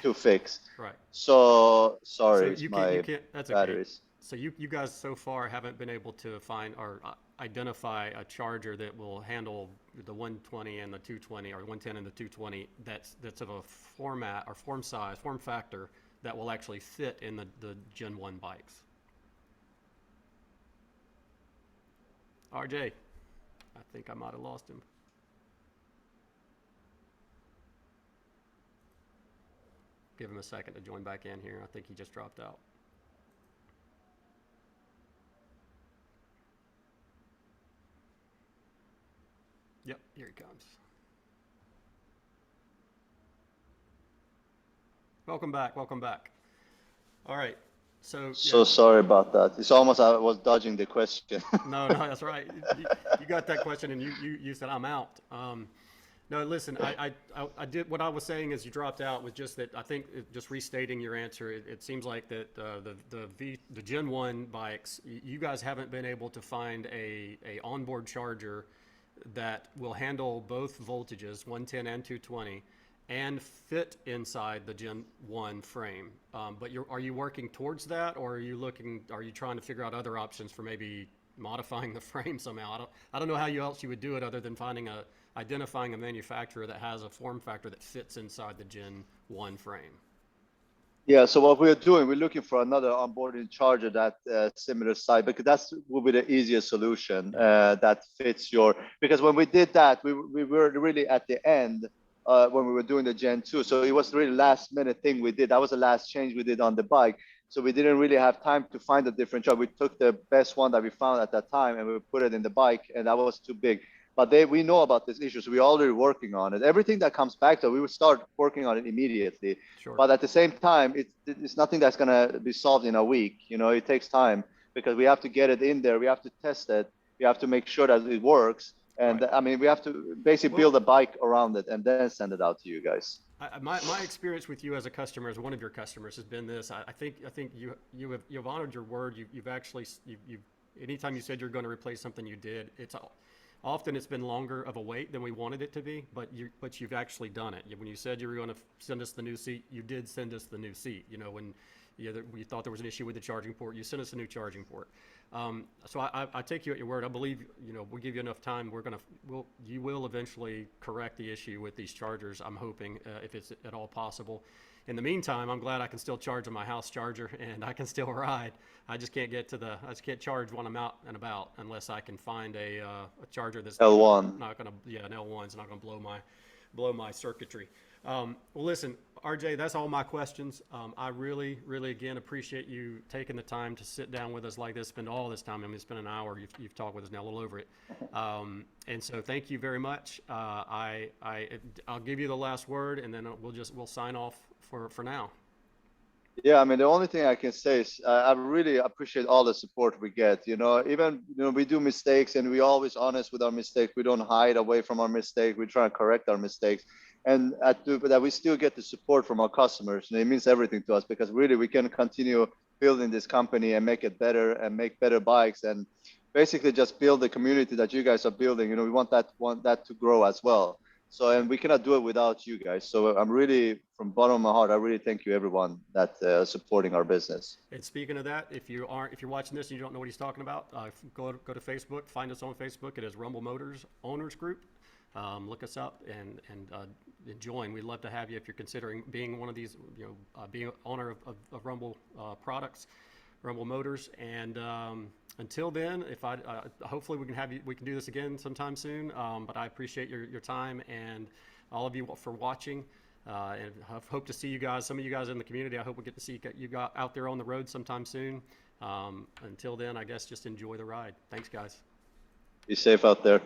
to fix. Right. So, sorry, so you can't, that's batteries. Okay. So you guys so far haven't been able to find or identify a charger that will handle the 120 and the 220, or 110 and the 220, that's of a format or form factor that will actually fit in the Gen 1 bikes. RJ, I think I might have lost him. Give him a second to join back in here. I think he just dropped out. Yep, here he comes. Welcome back, welcome back. All right, so sorry about that. It's almost I was dodging the question. No, that's right. You got that question, and you said I'm out. No, listen, I did what I was saying as you dropped out was just that I think just restating your answer. It seems like that the Gen 1 bikes, you guys haven't been able to find a onboard charger that will handle both voltages, 110 and 220, and fit inside the Gen 1 frame. But are you working towards that, or are you trying to figure out other options for maybe modifying the frame somehow? I don't know how else you would do it other than identifying a manufacturer that has a form factor that fits inside the Gen 1 frame. Yeah, so what we're doing, we're looking for another onboarding charger that similar size, because that will be the easiest solution that fits because when we did that, we were really at the end when we were doing the Gen 2. So it was really last minute thing we did. That was the last change we did on the bike. So we didn't really have time to find a different charger. We took the best one that we found at that time and we put it in the bike, and that was too big. But we know about this issue, so we're already working on it. Everything that comes back, we will start working on it immediately. Sure. But at the same time, it's nothing that's going to be solved in a week. You know, it takes time because we have to get it in there. We have to test it. We have to make sure that it works. And Right. I mean, we have to basically Well, build a bike around it and then send it out to you guys. my experience with you as a customer, as one of your customers, has been this. I think you've honored your word. You've actually you've anytime you said you're going to replace something, you did. Often it's been longer of a wait than we wanted it to be, but you've actually done it. When you said you were going to send us the new seat, you did send us the new seat. You know, when we thought there was an issue with the charging port, you sent us a new charging port. So I take you at your word. I believe, we'll give you enough time. You will eventually correct the issue with these chargers. I'm hoping, if it's at all possible. In the meantime, I'm glad I can still charge on my house charger and I can still ride. I just can't charge when I'm out and about unless I can find a charger that's L1. not gonna, yeah, an L1's not gonna blow my circuitry. Well, listen, RJ, that's all my questions. I really, really, again, appreciate you taking the time to sit down with us like this, spend all this time. I mean, it's been an hour. You've talked with us now, a little over it. And so thank you very much. I'll give you the last word, and then we'll sign off for now. Yeah, I mean, the only thing I can say is I really appreciate all the support we get. Even we do mistakes, and we always honest with our mistakes. We don't hide away from our mistake. We try to correct our mistakes, and that we still get the support from our customers. And it means everything to us because really we can continue building this company and make it better and make better bikes and basically just build the community that you guys are building. We want that to grow as well. So, and we cannot do it without you guys. So I'm really, from bottom of my heart, I really thank you, everyone that supporting our business. And speaking of that, if you're watching this and you don't know what he's talking about, go to Facebook, find us on Facebook. It is Rumble Motors Owners Group. Look us up and join. We'd love to have you if you're considering being one of these, being owner of Rumble products, Rumble Motors. And until then, hopefully we can do this again sometime soon. But I appreciate your time and all of you for watching. And I hope to see you guys, some of you guys in the community. I hope we get to see you out there on the road sometime soon. Until then, I guess just enjoy the ride. Thanks, guys. Be safe out there.